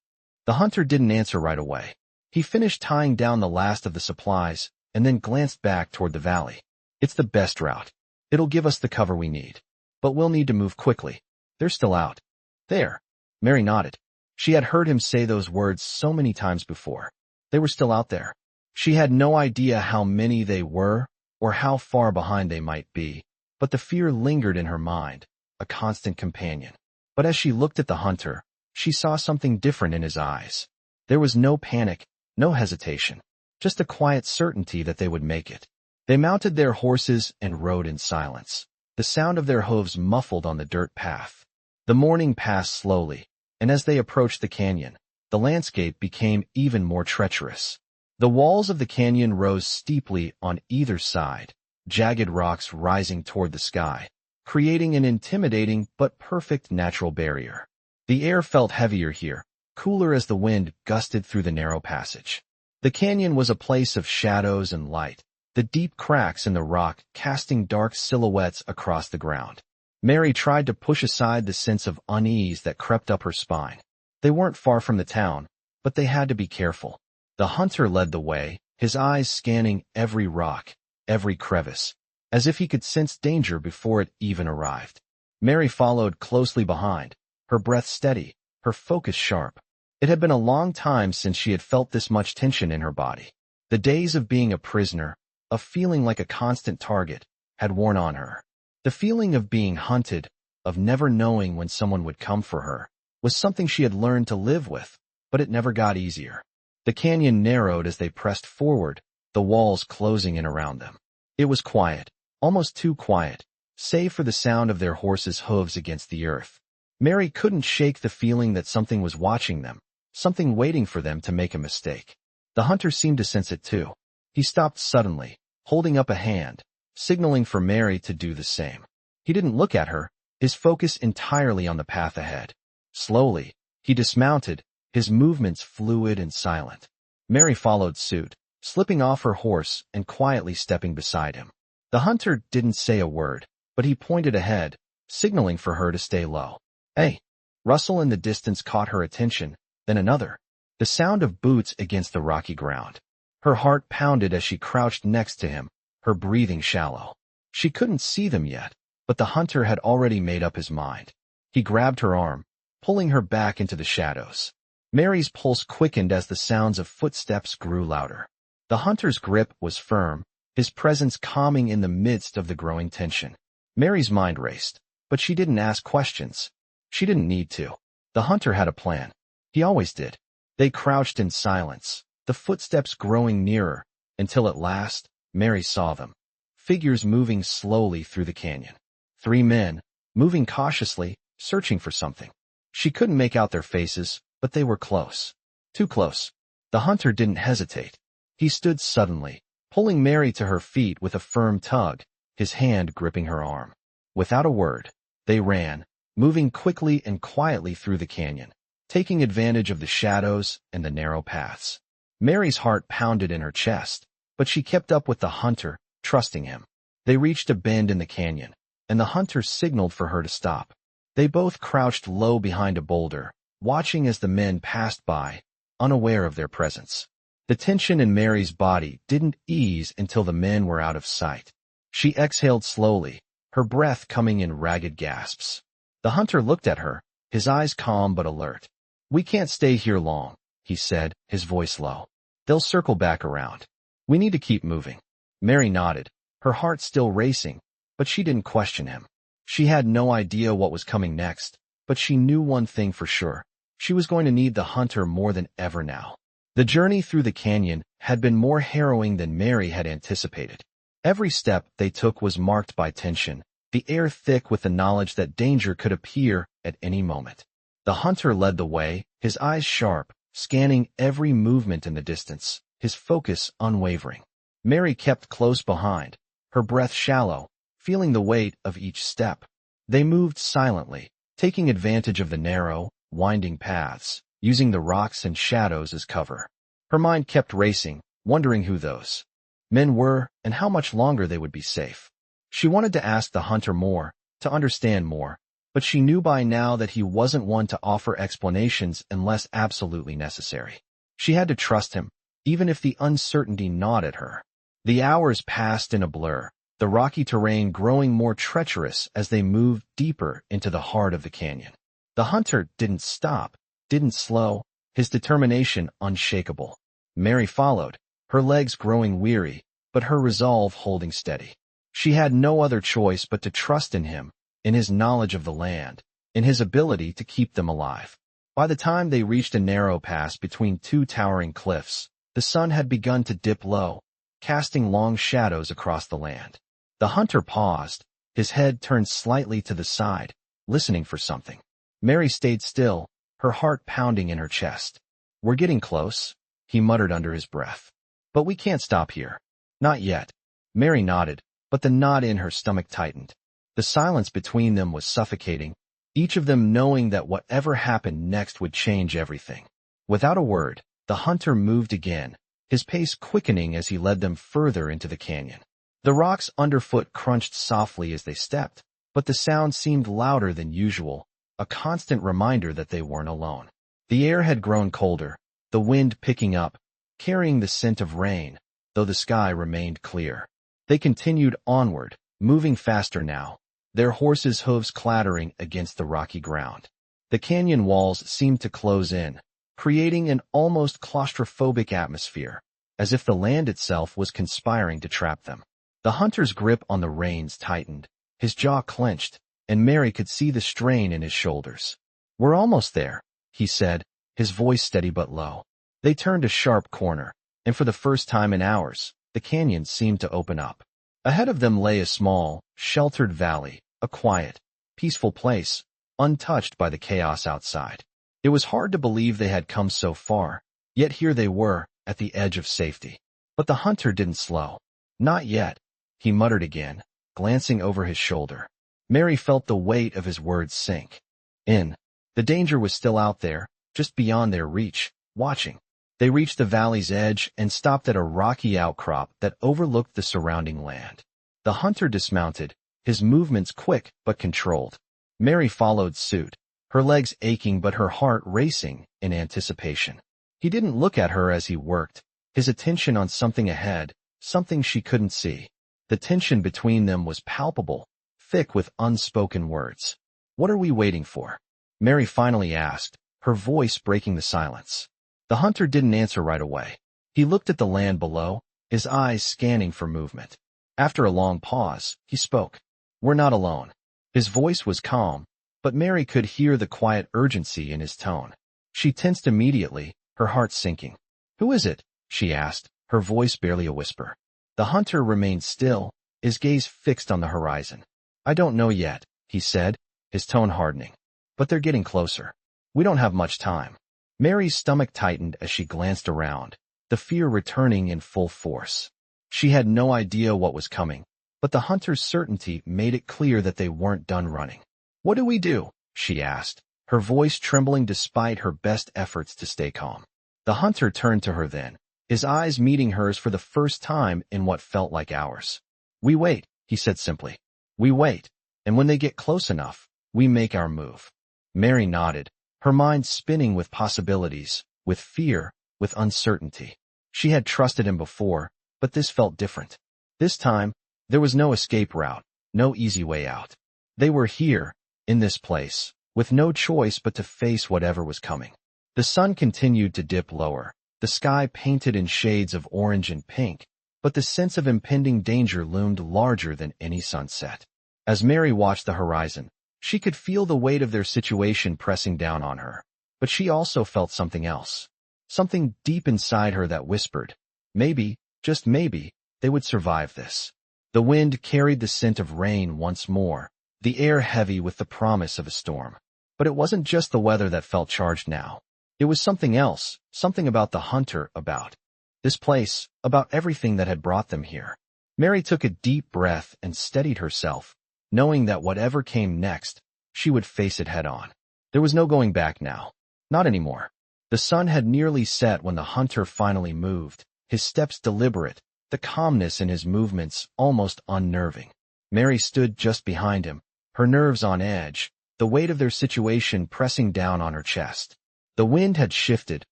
[SPEAKER 1] The hunter didn't answer right away. He finished tying down the last of the supplies and then glanced back toward the valley. "It's the best route. It'll give us the cover we need. But we'll need to move quickly. They're still out there." Mary nodded. She had heard him say those words so many times before. They were still out there. She had no idea how many they were or how far behind they might be, but the fear lingered in her mind, a constant companion. But as she looked at the hunter, she saw something different in his eyes. There was no panic, no hesitation, just a quiet certainty that they would make it. They mounted their horses and rode in silence, the sound of their hooves muffled on the dirt path. The morning passed slowly, and as they approached the canyon, the landscape became even more treacherous. The walls of the canyon rose steeply on either side, jagged rocks rising toward the sky, creating an intimidating but perfect natural barrier. The air felt heavier here, cooler as the wind gusted through the narrow passage. The canyon was a place of shadows and light, the deep cracks in the rock casting dark silhouettes across the ground. Mary tried to push aside the sense of unease that crept up her spine. They weren't far from the town, but they had to be careful. The hunter led the way, his eyes scanning every rock, every crevice, as if he could sense danger before it even arrived. Mary followed closely behind, her breath steady, her focus sharp. It had been a long time since she had felt this much tension in her body. The days of being a prisoner, of feeling like a constant target, had worn on her. The feeling of being hunted, of never knowing when someone would come for her, was something she had learned to live with, but it never got easier. The canyon narrowed as they pressed forward, the walls closing in around them. It was quiet, almost too quiet, save for the sound of their horses' hooves against the earth. Mary couldn't shake the feeling that something was watching them, something waiting for them to make a mistake. The hunter seemed to sense it too. He stopped suddenly, holding up a hand, signaling for Mary to do the same. He didn't look at her, his focus entirely on the path ahead. Slowly, he dismounted, his movements fluid and silent. Mary followed suit, slipping off her horse and quietly stepping beside him. The hunter didn't say a word, but he pointed ahead, signaling for her to stay low. "Hey!" Rustle in the distance caught her attention, then another. The sound of boots against the rocky ground. Her heart pounded as she crouched next to him, her breathing shallow. She couldn't see them yet, but the hunter had already made up his mind. He grabbed her arm, pulling her back into the shadows. Mary's pulse quickened as the sounds of footsteps grew louder. The hunter's grip was firm, his presence calming in the midst of the growing tension. Mary's mind raced, but she didn't ask questions. She didn't need to. The hunter had a plan. He always did. They crouched in silence, the footsteps growing nearer, until at last, Mary saw them. Figures moving slowly through the canyon. 3 men, moving cautiously, searching for something. She couldn't make out their faces, but they were close. Too close. The hunter didn't hesitate. He stood suddenly, pulling Mary to her feet with a firm tug, his hand gripping her arm. Without a word, they ran, moving quickly and quietly through the canyon, taking advantage of the shadows and the narrow paths. Mary's heart pounded in her chest, but she kept up with the hunter, trusting him. They reached a bend in the canyon, and the hunter signaled for her to stop. They both crouched low behind a boulder, watching as the men passed by, unaware of their presence. The tension in Mary's body didn't ease until the men were out of sight. She exhaled slowly, her breath coming in ragged gasps. The hunter looked at her, his eyes calm but alert. "We can't stay here long," he said, his voice low. "They'll circle back around. We need to keep moving." Mary nodded, her heart still racing, but she didn't question him. She had no idea what was coming next, but she knew one thing for sure. She was going to need the hunter more than ever now. The journey through the canyon had been more harrowing than Mary had anticipated. Every step they took was marked by tension, the air thick with the knowledge that danger could appear at any moment. The hunter led the way, his eyes sharp, scanning every movement in the distance, his focus unwavering. Mary kept close behind, her breath shallow, feeling the weight of each step. They moved silently, taking advantage of the narrow, winding paths, using the rocks and shadows as cover. Her mind kept racing, wondering who those men were and how much longer they would be safe. She wanted to ask the hunter more, to understand more, but she knew by now that he wasn't one to offer explanations unless absolutely necessary. She had to trust him, even if the uncertainty gnawed at her. The hours passed in a blur, the rocky terrain growing more treacherous as they moved deeper into the heart of the canyon. The hunter didn't stop, didn't slow, his determination unshakable. Mary followed, her legs growing weary, but her resolve holding steady. She had no other choice but to trust in him, in his knowledge of the land, in his ability to keep them alive. By the time they reached a narrow pass between 2 towering cliffs, the sun had begun to dip low, casting long shadows across the land. The hunter paused, his head turned slightly to the side, listening for something. Mary stayed still, her heart pounding in her chest. "We're getting close," he muttered under his breath. "But we can't stop here." "Not yet." Mary nodded, but the knot in her stomach tightened. The silence between them was suffocating, each of them knowing that whatever happened next would change everything. Without a word, the hunter moved again, his pace quickening as he led them further into the canyon. The rocks underfoot crunched softly as they stepped, but the sound seemed louder than usual, a constant reminder that they weren't alone. The air had grown colder, the wind picking up, carrying the scent of rain, though the sky remained clear. They continued onward, moving faster now, their horses' hooves clattering against the rocky ground. The canyon walls seemed to close in, creating an almost claustrophobic atmosphere, as if the land itself was conspiring to trap them. The hunter's grip on the reins tightened, his jaw clenched, and Mary could see the strain in his shoulders. "We're almost there," he said, his voice steady but low. They turned a sharp corner, and for the first time in hours, the canyon seemed to open up. Ahead of them lay a small, sheltered valley, a quiet, peaceful place, untouched by the chaos outside. It was hard to believe they had come so far, yet here they were, at the edge of safety. But the hunter didn't slow. "Not yet," he muttered again, glancing over his shoulder. Mary felt the weight of his words sink in. The danger was still out there, just beyond their reach, watching. They reached the valley's edge and stopped at a rocky outcrop that overlooked the surrounding land. The hunter dismounted, his movements quick but controlled. Mary followed suit, her legs aching but her heart racing in anticipation. He didn't look at her as he worked, his attention on something ahead, something she couldn't see. The tension between them was palpable, thick with unspoken words. "What are we waiting for?" Mary finally asked, her voice breaking the silence. The hunter didn't answer right away. He looked at the land below, his eyes scanning for movement. After a long pause, he spoke. "We're not alone." His voice was calm, but Mary could hear the quiet urgency in his tone. She tensed immediately, her heart sinking. "Who is it?" she asked, her voice barely a whisper. The hunter remained still, his gaze fixed on the horizon. "I don't know yet," he said, his tone hardening. "But they're getting closer. We don't have much time." Mary's stomach tightened as she glanced around, the fear returning in full force. She had no idea what was coming, but the hunter's certainty made it clear that they weren't done running. "What do we do?" she asked, her voice trembling despite her best efforts to stay calm. The hunter turned to her then, his eyes meeting hers for the first time in what felt like hours. "We wait," he said simply. "We wait, and when they get close enough, we make our move." Mary nodded, her mind spinning with possibilities, with fear, with uncertainty. She had trusted him before, but this felt different. This time, there was no escape route, no easy way out. They were here, in this place, with no choice but to face whatever was coming. The sun continued to dip lower, the sky painted in shades of orange and pink, but the sense of impending danger loomed larger than any sunset. As Mary watched the horizon, she could feel the weight of their situation pressing down on her. But she also felt something else. Something deep inside her that whispered, maybe, just maybe, they would survive this. The wind carried the scent of rain once more, the air heavy with the promise of a storm. But it wasn't just the weather that felt charged now. It was something else, something about the hunter, about this place, about everything that had brought them here. Mary took a deep breath and steadied herself, knowing that whatever came next, she would face it head on. There was no going back now. Not anymore. The sun had nearly set when the hunter finally moved, his steps deliberate, the calmness in his movements almost unnerving. Mary stood just behind him, her nerves on edge, the weight of their situation pressing down on her chest. The wind had shifted,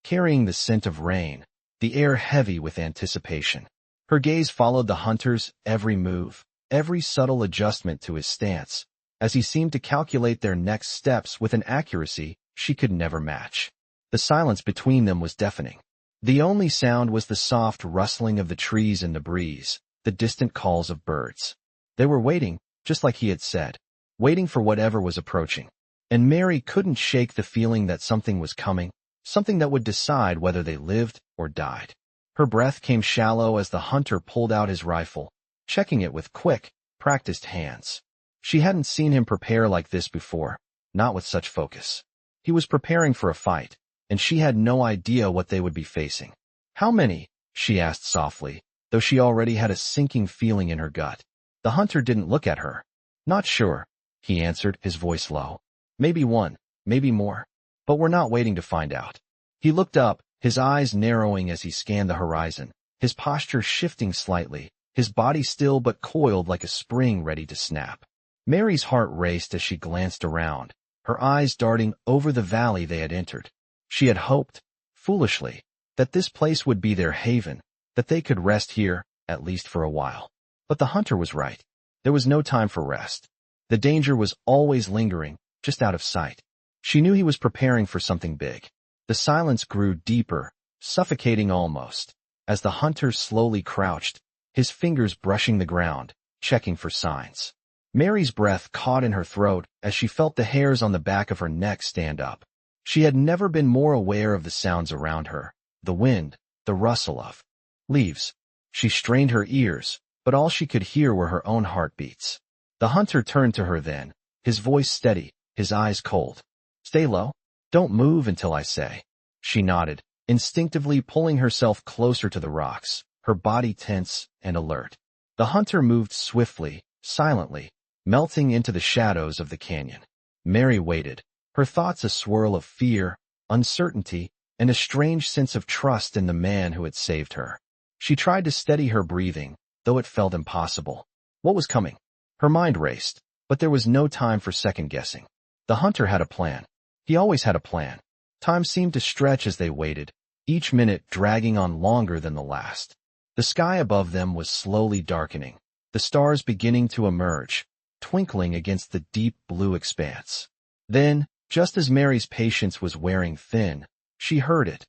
[SPEAKER 1] carrying the scent of rain, the air heavy with anticipation. Her gaze followed the hunter's every move, every subtle adjustment to his stance, as he seemed to calculate their next steps with an accuracy she could never match. The silence between them was deafening. The only sound was the soft rustling of the trees in the breeze, the distant calls of birds. They were waiting, just like he had said, waiting for whatever was approaching. And Mary couldn't shake the feeling that something was coming, something that would decide whether they lived or died. Her breath came shallow as the hunter pulled out his rifle, checking it with quick, practiced hands. She hadn't seen him prepare like this before, not with such focus. He was preparing for a fight, and she had no idea what they would be facing. "How many?" she asked softly, though she already had a sinking feeling in her gut. The hunter didn't look at her. "Not sure," he answered, his voice low. "Maybe one, maybe more. But we're not waiting to find out." He looked up, his eyes narrowing as he scanned the horizon, his posture shifting slightly, his body still but coiled like a spring ready to snap. Mary's heart raced as she glanced around, her eyes darting over the valley they had entered. She had hoped, foolishly, that this place would be their haven, that they could rest here, at least for a while. But the hunter was right. There was no time for rest. The danger was always lingering, just out of sight. She knew he was preparing for something big. The silence grew deeper, suffocating almost, as the hunter slowly crouched, his fingers brushing the ground, checking for signs. Mary's breath caught in her throat as she felt the hairs on the back of her neck stand up. She had never been more aware of the sounds around her, the wind, the rustle of leaves. She strained her ears, but all she could hear were her own heartbeats. The hunter turned to her then, his voice steady, his eyes cold. "Stay low. Don't move until I say." She nodded, instinctively pulling herself closer to the rocks, her body tense and alert. The hunter moved swiftly, silently, melting into the shadows of the canyon. Mary waited, her thoughts a swirl of fear, uncertainty, and a strange sense of trust in the man who had saved her. She tried to steady her breathing, though it felt impossible. What was coming? Her mind raced, but there was no time for second-guessing. The hunter had a plan. He always had a plan. Time seemed to stretch as they waited, each minute dragging on longer than the last. The sky above them was slowly darkening, the stars beginning to emerge, twinkling against the deep blue expanse. Then, just as Mary's patience was wearing thin, she heard it.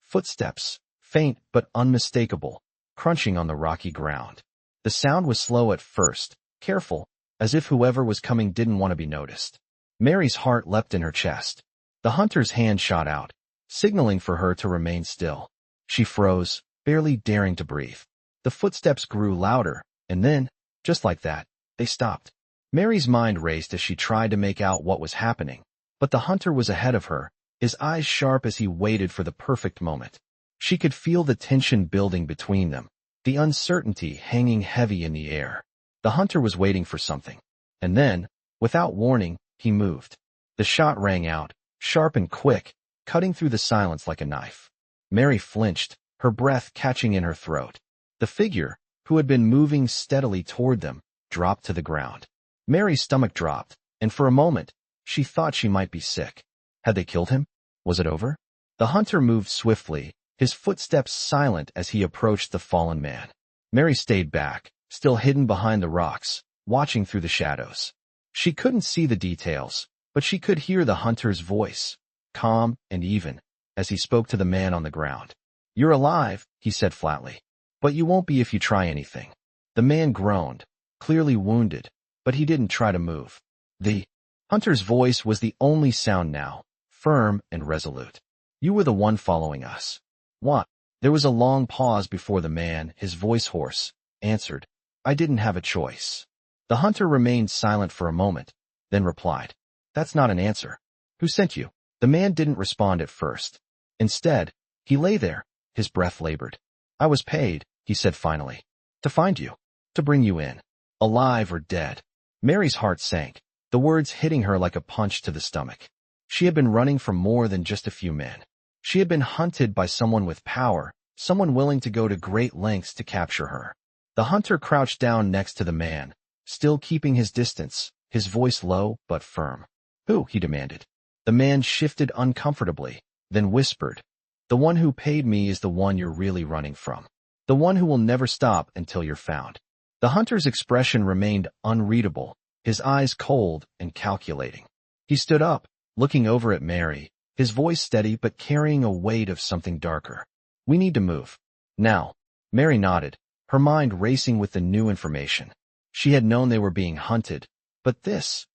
[SPEAKER 1] Footsteps, faint but unmistakable, crunching on the rocky ground. The sound was slow at first, careful, as if whoever was coming didn't want to be noticed. Mary's heart leapt in her chest. The hunter's hand shot out, signaling for her to remain still. She froze, barely daring to breathe. The footsteps grew louder, and then, just like that, they stopped. Mary's mind raced as she tried to make out what was happening, but the hunter was ahead of her, his eyes sharp as he waited for the perfect moment. She could feel the tension building between them, the uncertainty hanging heavy in the air. The hunter was waiting for something. And then, without warning, he moved. The shot rang out, sharp and quick, cutting through the silence like a knife. Mary flinched, her breath catching in her throat. The figure, who had been moving steadily toward them, dropped to the ground. Mary's stomach dropped, and for a moment, she thought she might be sick. Had they killed him? Was it over? The hunter moved swiftly, his footsteps silent as he approached the fallen man. Mary stayed back, still hidden behind the rocks, watching through the shadows. She couldn't see the details, but she could hear the hunter's voice, calm and even, as he spoke to the man on the ground. "You're alive," he said flatly, "but you won't be if you try anything." The man groaned, clearly wounded, but he didn't try to move. The hunter's voice was the only sound now, firm and resolute. "You were the one following us." "What?" There was a long pause before the man, his voice hoarse, answered, "I didn't have a choice." The hunter remained silent for a moment, then replied, "That's not an answer. Who sent you?" The man didn't respond at first. Instead, he lay there, his breath labored. "I was paid," he said finally, "to find you, to bring you in, alive or dead." Mary's heart sank, the words hitting her like a punch to the stomach. She had been running from more than just a few men. She had been hunted by someone with power, someone willing to go to great lengths to capture her. The hunter crouched down next to the man, still keeping his distance, his voice low but firm. "Who?" he demanded. The man shifted uncomfortably, then whispered, "The one who paid me is the one you're really running from. The one who will never stop until you're found." The hunter's expression remained unreadable, his eyes cold and calculating. He stood up, looking over at Mary, his voice steady but carrying a weight of something darker. "We need to move. Now." Mary nodded, her mind racing with the new information. She had known they were being hunted, but this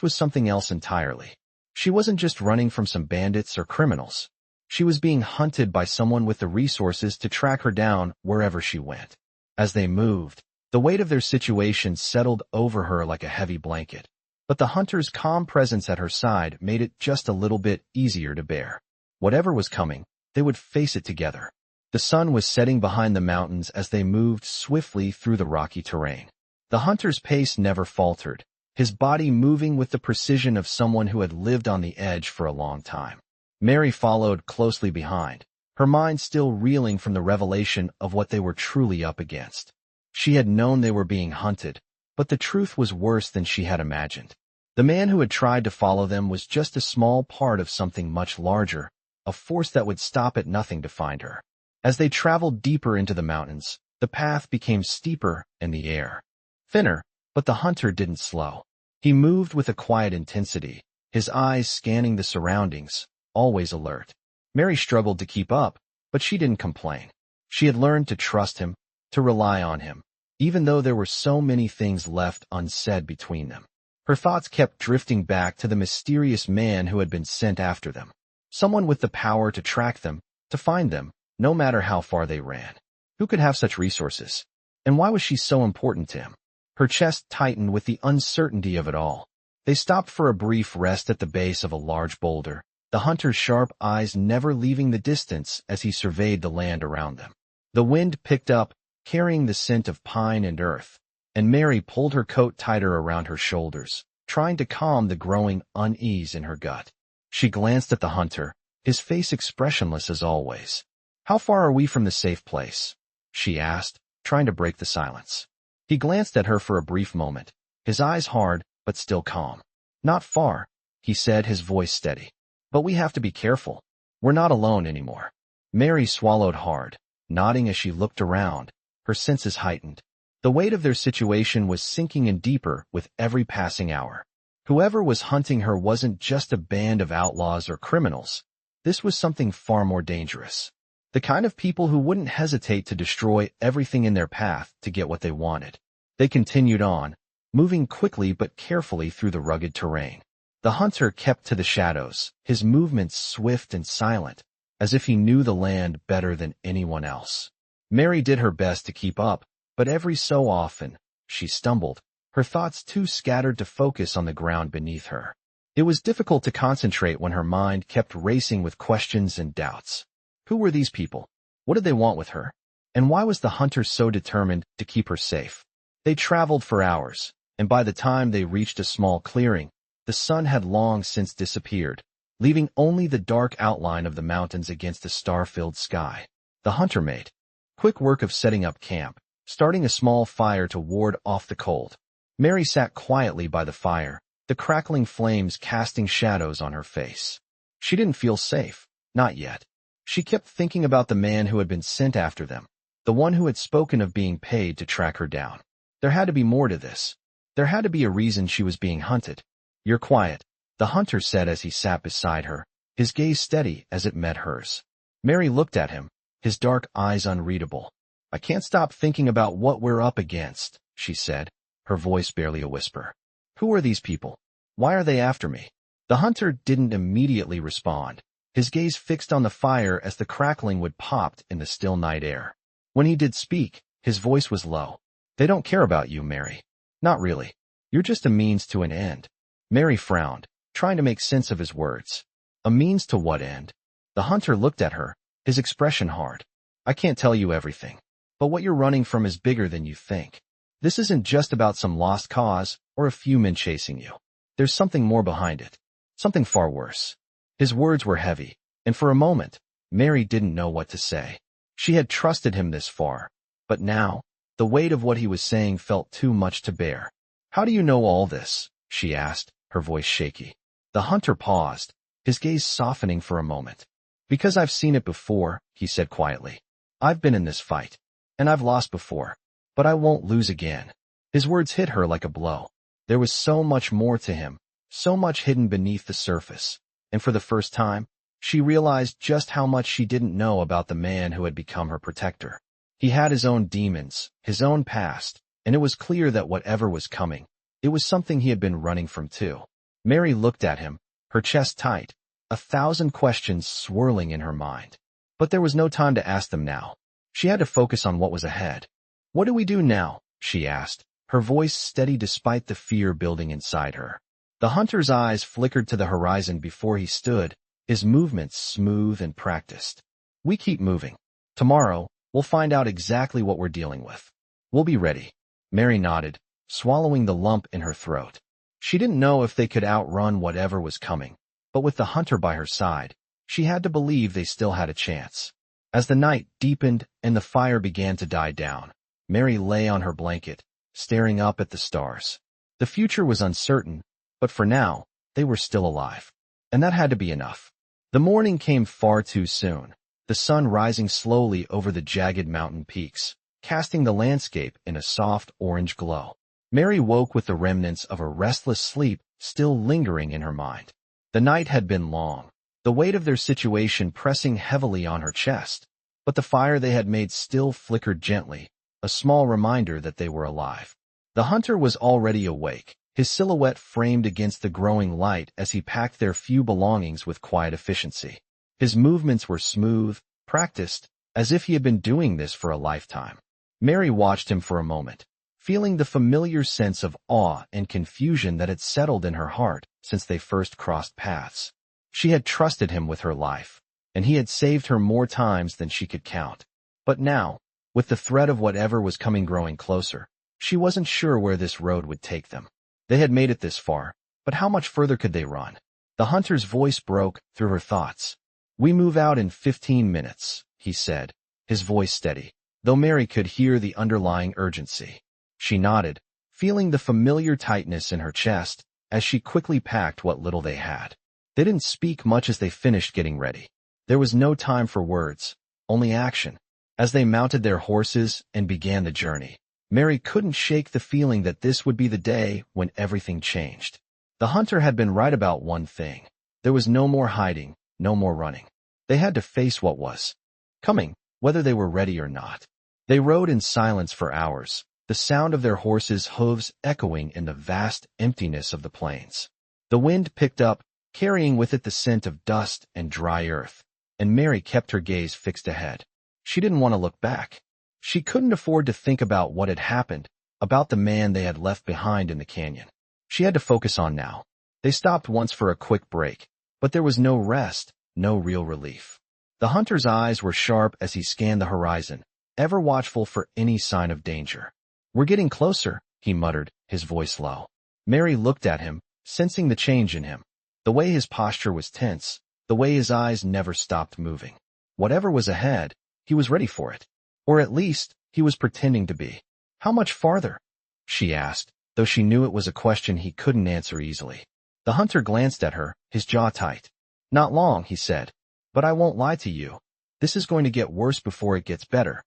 [SPEAKER 1] was something else entirely. She wasn't just running from some bandits or criminals. She was being hunted by someone with the resources to track her down wherever she went. As they moved, the weight of their situation settled over her like a heavy blanket, but the hunter's calm presence at her side made it just a little bit easier to bear. Whatever was coming, they would face it together. The sun was setting behind the mountains as they moved swiftly through the rocky terrain. The hunter's pace never faltered, his body moving with the precision of someone who had lived on the edge for a long time. Mary followed closely behind, her mind still reeling from the revelation of what they were truly up against. She had known they were being hunted, but the truth was worse than she had imagined. The man who had tried to follow them was just a small part of something much larger, a force that would stop at nothing to find her. As they traveled deeper into the mountains, the path became steeper and the air thinner, but the hunter didn't slow. He moved with a quiet intensity, his eyes scanning the surroundings, always alert. Mary struggled to keep up, but she didn't complain. She had learned to trust him, to rely on him, even though there were so many things left unsaid between them. Her thoughts kept drifting back to the mysterious man who had been sent after them. Someone with the power to track them, to find them, no matter how far they ran. Who could have such resources? And why was she so important to him? Her chest tightened with the uncertainty of it all. They stopped for a brief rest at the base of a large boulder, the hunter's sharp eyes never leaving the distance as he surveyed the land around them. The wind picked up, carrying the scent of pine and earth, and Mary pulled her coat tighter around her shoulders, trying to calm the growing unease in her gut. She glanced at the hunter, his face expressionless as always. "How far are we from the safe place?" she asked, trying to break the silence. He glanced at her for a brief moment, his eyes hard but still calm. "Not far," he said, his voice steady. "But we have to be careful. We're not alone anymore." Mary swallowed hard, nodding as she looked around, her senses heightened. The weight of their situation was sinking in deeper with every passing hour. Whoever was hunting her wasn't just a band of outlaws or criminals. This was something far more dangerous. The kind of people who wouldn't hesitate to destroy everything in their path to get what they wanted. They continued on, moving quickly but carefully through the rugged terrain. The hunter kept to the shadows, his movements swift and silent, as if he knew the land better than anyone else. Mary did her best to keep up, but every so often, she stumbled, her thoughts too scattered to focus on the ground beneath her. It was difficult to concentrate when her mind kept racing with questions and doubts. Who were these people? What did they want with her? And why was the hunter so determined to keep her safe? They traveled for hours, and by the time they reached a small clearing, the sun had long since disappeared, leaving only the dark outline of the mountains against a star-filled sky. The hunter made quick work of setting up camp, starting a small fire to ward off the cold. Mary sat quietly by the fire, the crackling flames casting shadows on her face. She didn't feel safe, not yet. She kept thinking about the man who had been sent after them, the one who had spoken of being paid to track her down. There had to be more to this. There had to be a reason she was being hunted. "You're quiet," the hunter said as he sat beside her, his gaze steady as it met hers. Mary looked at him, his dark eyes unreadable. "I can't stop thinking about what we're up against," she said, her voice barely a whisper. "Who are these people? Why are they after me?" The hunter didn't immediately respond, his gaze fixed on the fire as the crackling wood popped in the still night air. When he did speak, his voice was low. "They don't care about you, Mary. Not really. You're just a means to an end." Mary frowned, trying to make sense of his words. A means to what end? The hunter looked at her, his expression hard. "I can't tell you everything. But what you're running from is bigger than you think. This isn't just about some lost cause or a few men chasing you. There's something more behind it. Something far worse." His words were heavy, and for a moment, Mary didn't know what to say. She had trusted him this far, but now, the weight of what he was saying felt too much to bear. "How do you know all this?" she asked, her voice shaky. The hunter paused, his gaze softening for a moment. "Because I've seen it before," he said quietly. "I've been in this fight, and I've lost before, but I won't lose again." His words hit her like a blow. There was so much more to him, so much hidden beneath the surface, and for the first time, she realized just how much she didn't know about the man who had become her protector. He had his own demons, his own past, and it was clear that whatever was coming, it was something he had been running from too. Mary looked at him, her chest tight, 1,000 questions swirling in her mind. But there was no time to ask them now. She had to focus on what was ahead. "What do we do now?" she asked, her voice steady despite the fear building inside her. The hunter's eyes flickered to the horizon before he stood, his movements smooth and practiced. "We keep moving. Tomorrow, we'll find out exactly what we're dealing with. We'll be ready." Mary nodded, swallowing the lump in her throat. She didn't know if they could outrun whatever was coming, but with the hunter by her side, she had to believe they still had a chance. As the night deepened and the fire began to die down, Mary lay on her blanket, staring up at the stars. The future was uncertain, but for now, they were still alive. And that had to be enough. The morning came far too soon, the sun rising slowly over the jagged mountain peaks, casting the landscape in a soft orange glow. Mary woke with the remnants of a restless sleep still lingering in her mind. The night had been long, the weight of their situation pressing heavily on her chest, but the fire they had made still flickered gently, a small reminder that they were alive. The hunter was already awake, his silhouette framed against the growing light as he packed their few belongings with quiet efficiency. His movements were smooth, practiced, as if he had been doing this for a lifetime. Mary watched him for a moment, feeling the familiar sense of awe and confusion that had settled in her heart since they first crossed paths. She had trusted him with her life, and he had saved her more times than she could count. But now, with the threat of whatever was coming growing closer, she wasn't sure where this road would take them. They had made it this far, but how much further could they run? The hunter's voice broke through her thoughts. "We move out in 15 minutes, he said, his voice steady, though Mary could hear the underlying urgency. She nodded, feeling the familiar tightness in her chest as she quickly packed what little they had. They didn't speak much as they finished getting ready. There was no time for words, only action. As they mounted their horses and began the journey, Mary couldn't shake the feeling that this would be the day when everything changed. The hunter had been right about one thing. There was no more hiding, no more running. They had to face what was coming, whether they were ready or not. They rode in silence for hours, the sound of their horses' hooves echoing in the vast emptiness of the plains. The wind picked up, carrying with it the scent of dust and dry earth, and Mary kept her gaze fixed ahead. She didn't want to look back. She couldn't afford to think about what had happened, about the man they had left behind in the canyon. She had to focus on now. They stopped once for a quick break, but there was no rest, no real relief. The hunter's eyes were sharp as he scanned the horizon, ever watchful for any sign of danger. "We're getting closer," he muttered, his voice low. Mary looked at him, sensing the change in him. The way his posture was tense, the way his eyes never stopped moving. Whatever was ahead, he was ready for it. Or at least, he was pretending to be. "How much farther?" she asked, though she knew it was a question he couldn't answer easily. The hunter glanced at her, his jaw tight. "Not long," he said. "But I won't lie to you. This is going to get worse before it gets better."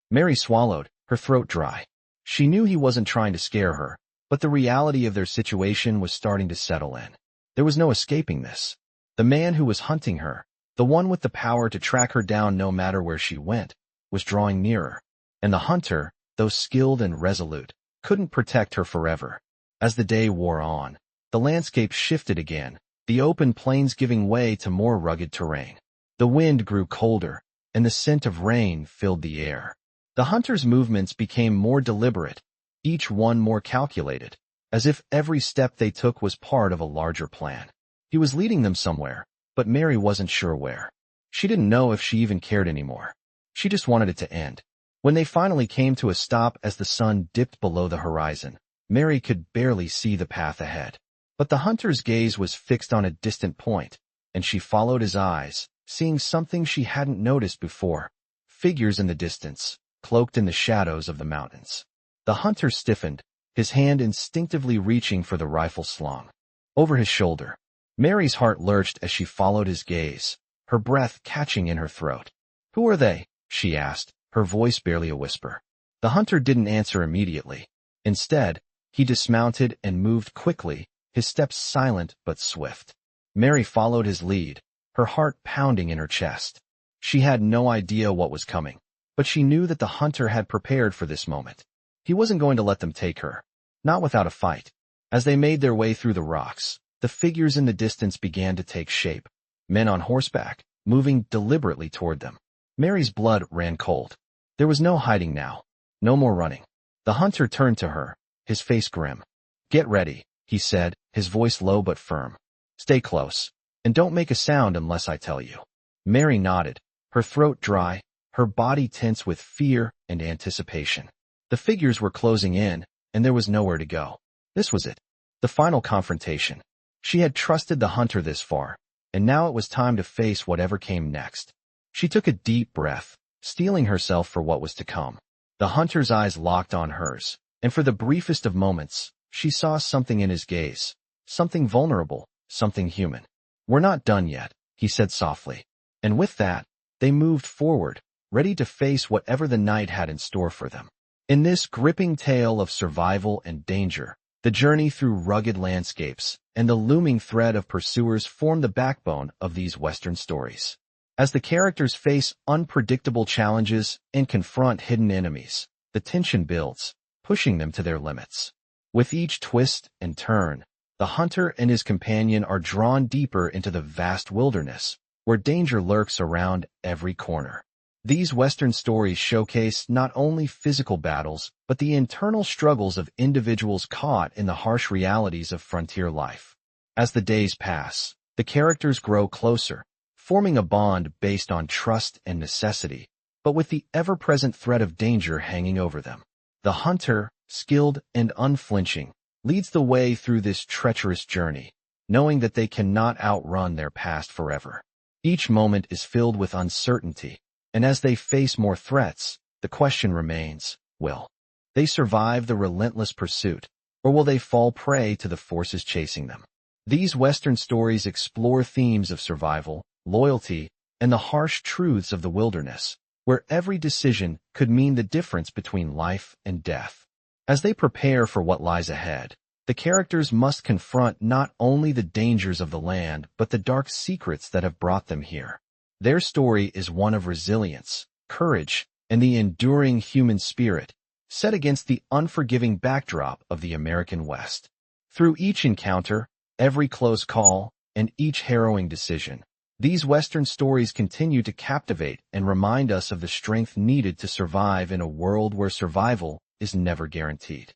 [SPEAKER 1] Mary swallowed, her throat dry. She knew he wasn't trying to scare her, but the reality of their situation was starting to settle in. There was no escaping this. The man who was hunting her, the one with the power to track her down no matter where she went, was drawing nearer. And the hunter, though skilled and resolute, couldn't protect her forever. As the day wore on, the landscape shifted again, the open plains giving way to more rugged terrain. The wind grew colder, and the scent of rain filled the air. The hunter's movements became more deliberate, each one more calculated, as if every step they took was part of a larger plan. He was leading them somewhere, but Mary wasn't sure where. She didn't know if she even cared anymore. She just wanted it to end. When they finally came to a stop as the sun dipped below the horizon, Mary could barely see the path ahead. But the hunter's gaze was fixed on a distant point, and she followed his eyes, seeing something she hadn't noticed before. Figures in the distance, cloaked in the shadows of the mountains. The hunter stiffened, his hand instinctively reaching for the rifle slung over his shoulder. Mary's heart lurched as she followed his gaze, her breath catching in her throat. "Who are they?" she asked, her voice barely a whisper. The hunter didn't answer immediately. Instead, he dismounted and moved quickly, his steps silent but swift. Mary followed his lead, her heart pounding in her chest. She had no idea what was coming, but she knew that the hunter had prepared for this moment. He wasn't going to let them take her, not without a fight. As they made their way through the rocks, the figures in the distance began to take shape, men on horseback, moving deliberately toward them. Mary's blood ran cold. There was no hiding now, no more running. The hunter turned to her, his face grim. "Get ready," he said, his voice low but firm. "Stay close, and don't make a sound unless I tell you." Mary nodded, her throat dry, her body tense with fear and anticipation. The figures were closing in, and there was nowhere to go. This was it, the final confrontation. She had trusted the hunter this far, and now it was time to face whatever came next. She took a deep breath, steeling herself for what was to come. The hunter's eyes locked on hers, and for the briefest of moments, she saw something in his gaze. Something vulnerable, something human. "We're not done yet," he said softly. And with that, they moved forward, ready to face whatever the night had in store for them. In this gripping tale of survival and danger, the journey through rugged landscapes and the looming thread of pursuers form the backbone of these Western stories. As the characters face unpredictable challenges and confront hidden enemies, the tension builds, pushing them to their limits. With each twist and turn, the hunter and his companion are drawn deeper into the vast wilderness, where danger lurks around every corner. These Western stories showcase not only physical battles, but the internal struggles of individuals caught in the harsh realities of frontier life. As the days pass, the characters grow closer, forming a bond based on trust and necessity, but with the ever-present threat of danger hanging over them. The hunter, skilled and unflinching, leads the way through this treacherous journey, knowing that they cannot outrun their past forever. Each moment is filled with uncertainty, and as they face more threats, the question remains, will they survive the relentless pursuit, or will they fall prey to the forces chasing them? These Western stories explore themes of survival, loyalty, and the harsh truths of the wilderness, where every decision could mean the difference between life and death. As they prepare for what lies ahead, the characters must confront not only the dangers of the land, but the dark secrets that have brought them here. Their story is one of resilience, courage, and the enduring human spirit, set against the unforgiving backdrop of the American West. Through each encounter, every close call, and each harrowing decision, these Western stories continue to captivate and remind us of the strength needed to survive in a world where survival is never guaranteed.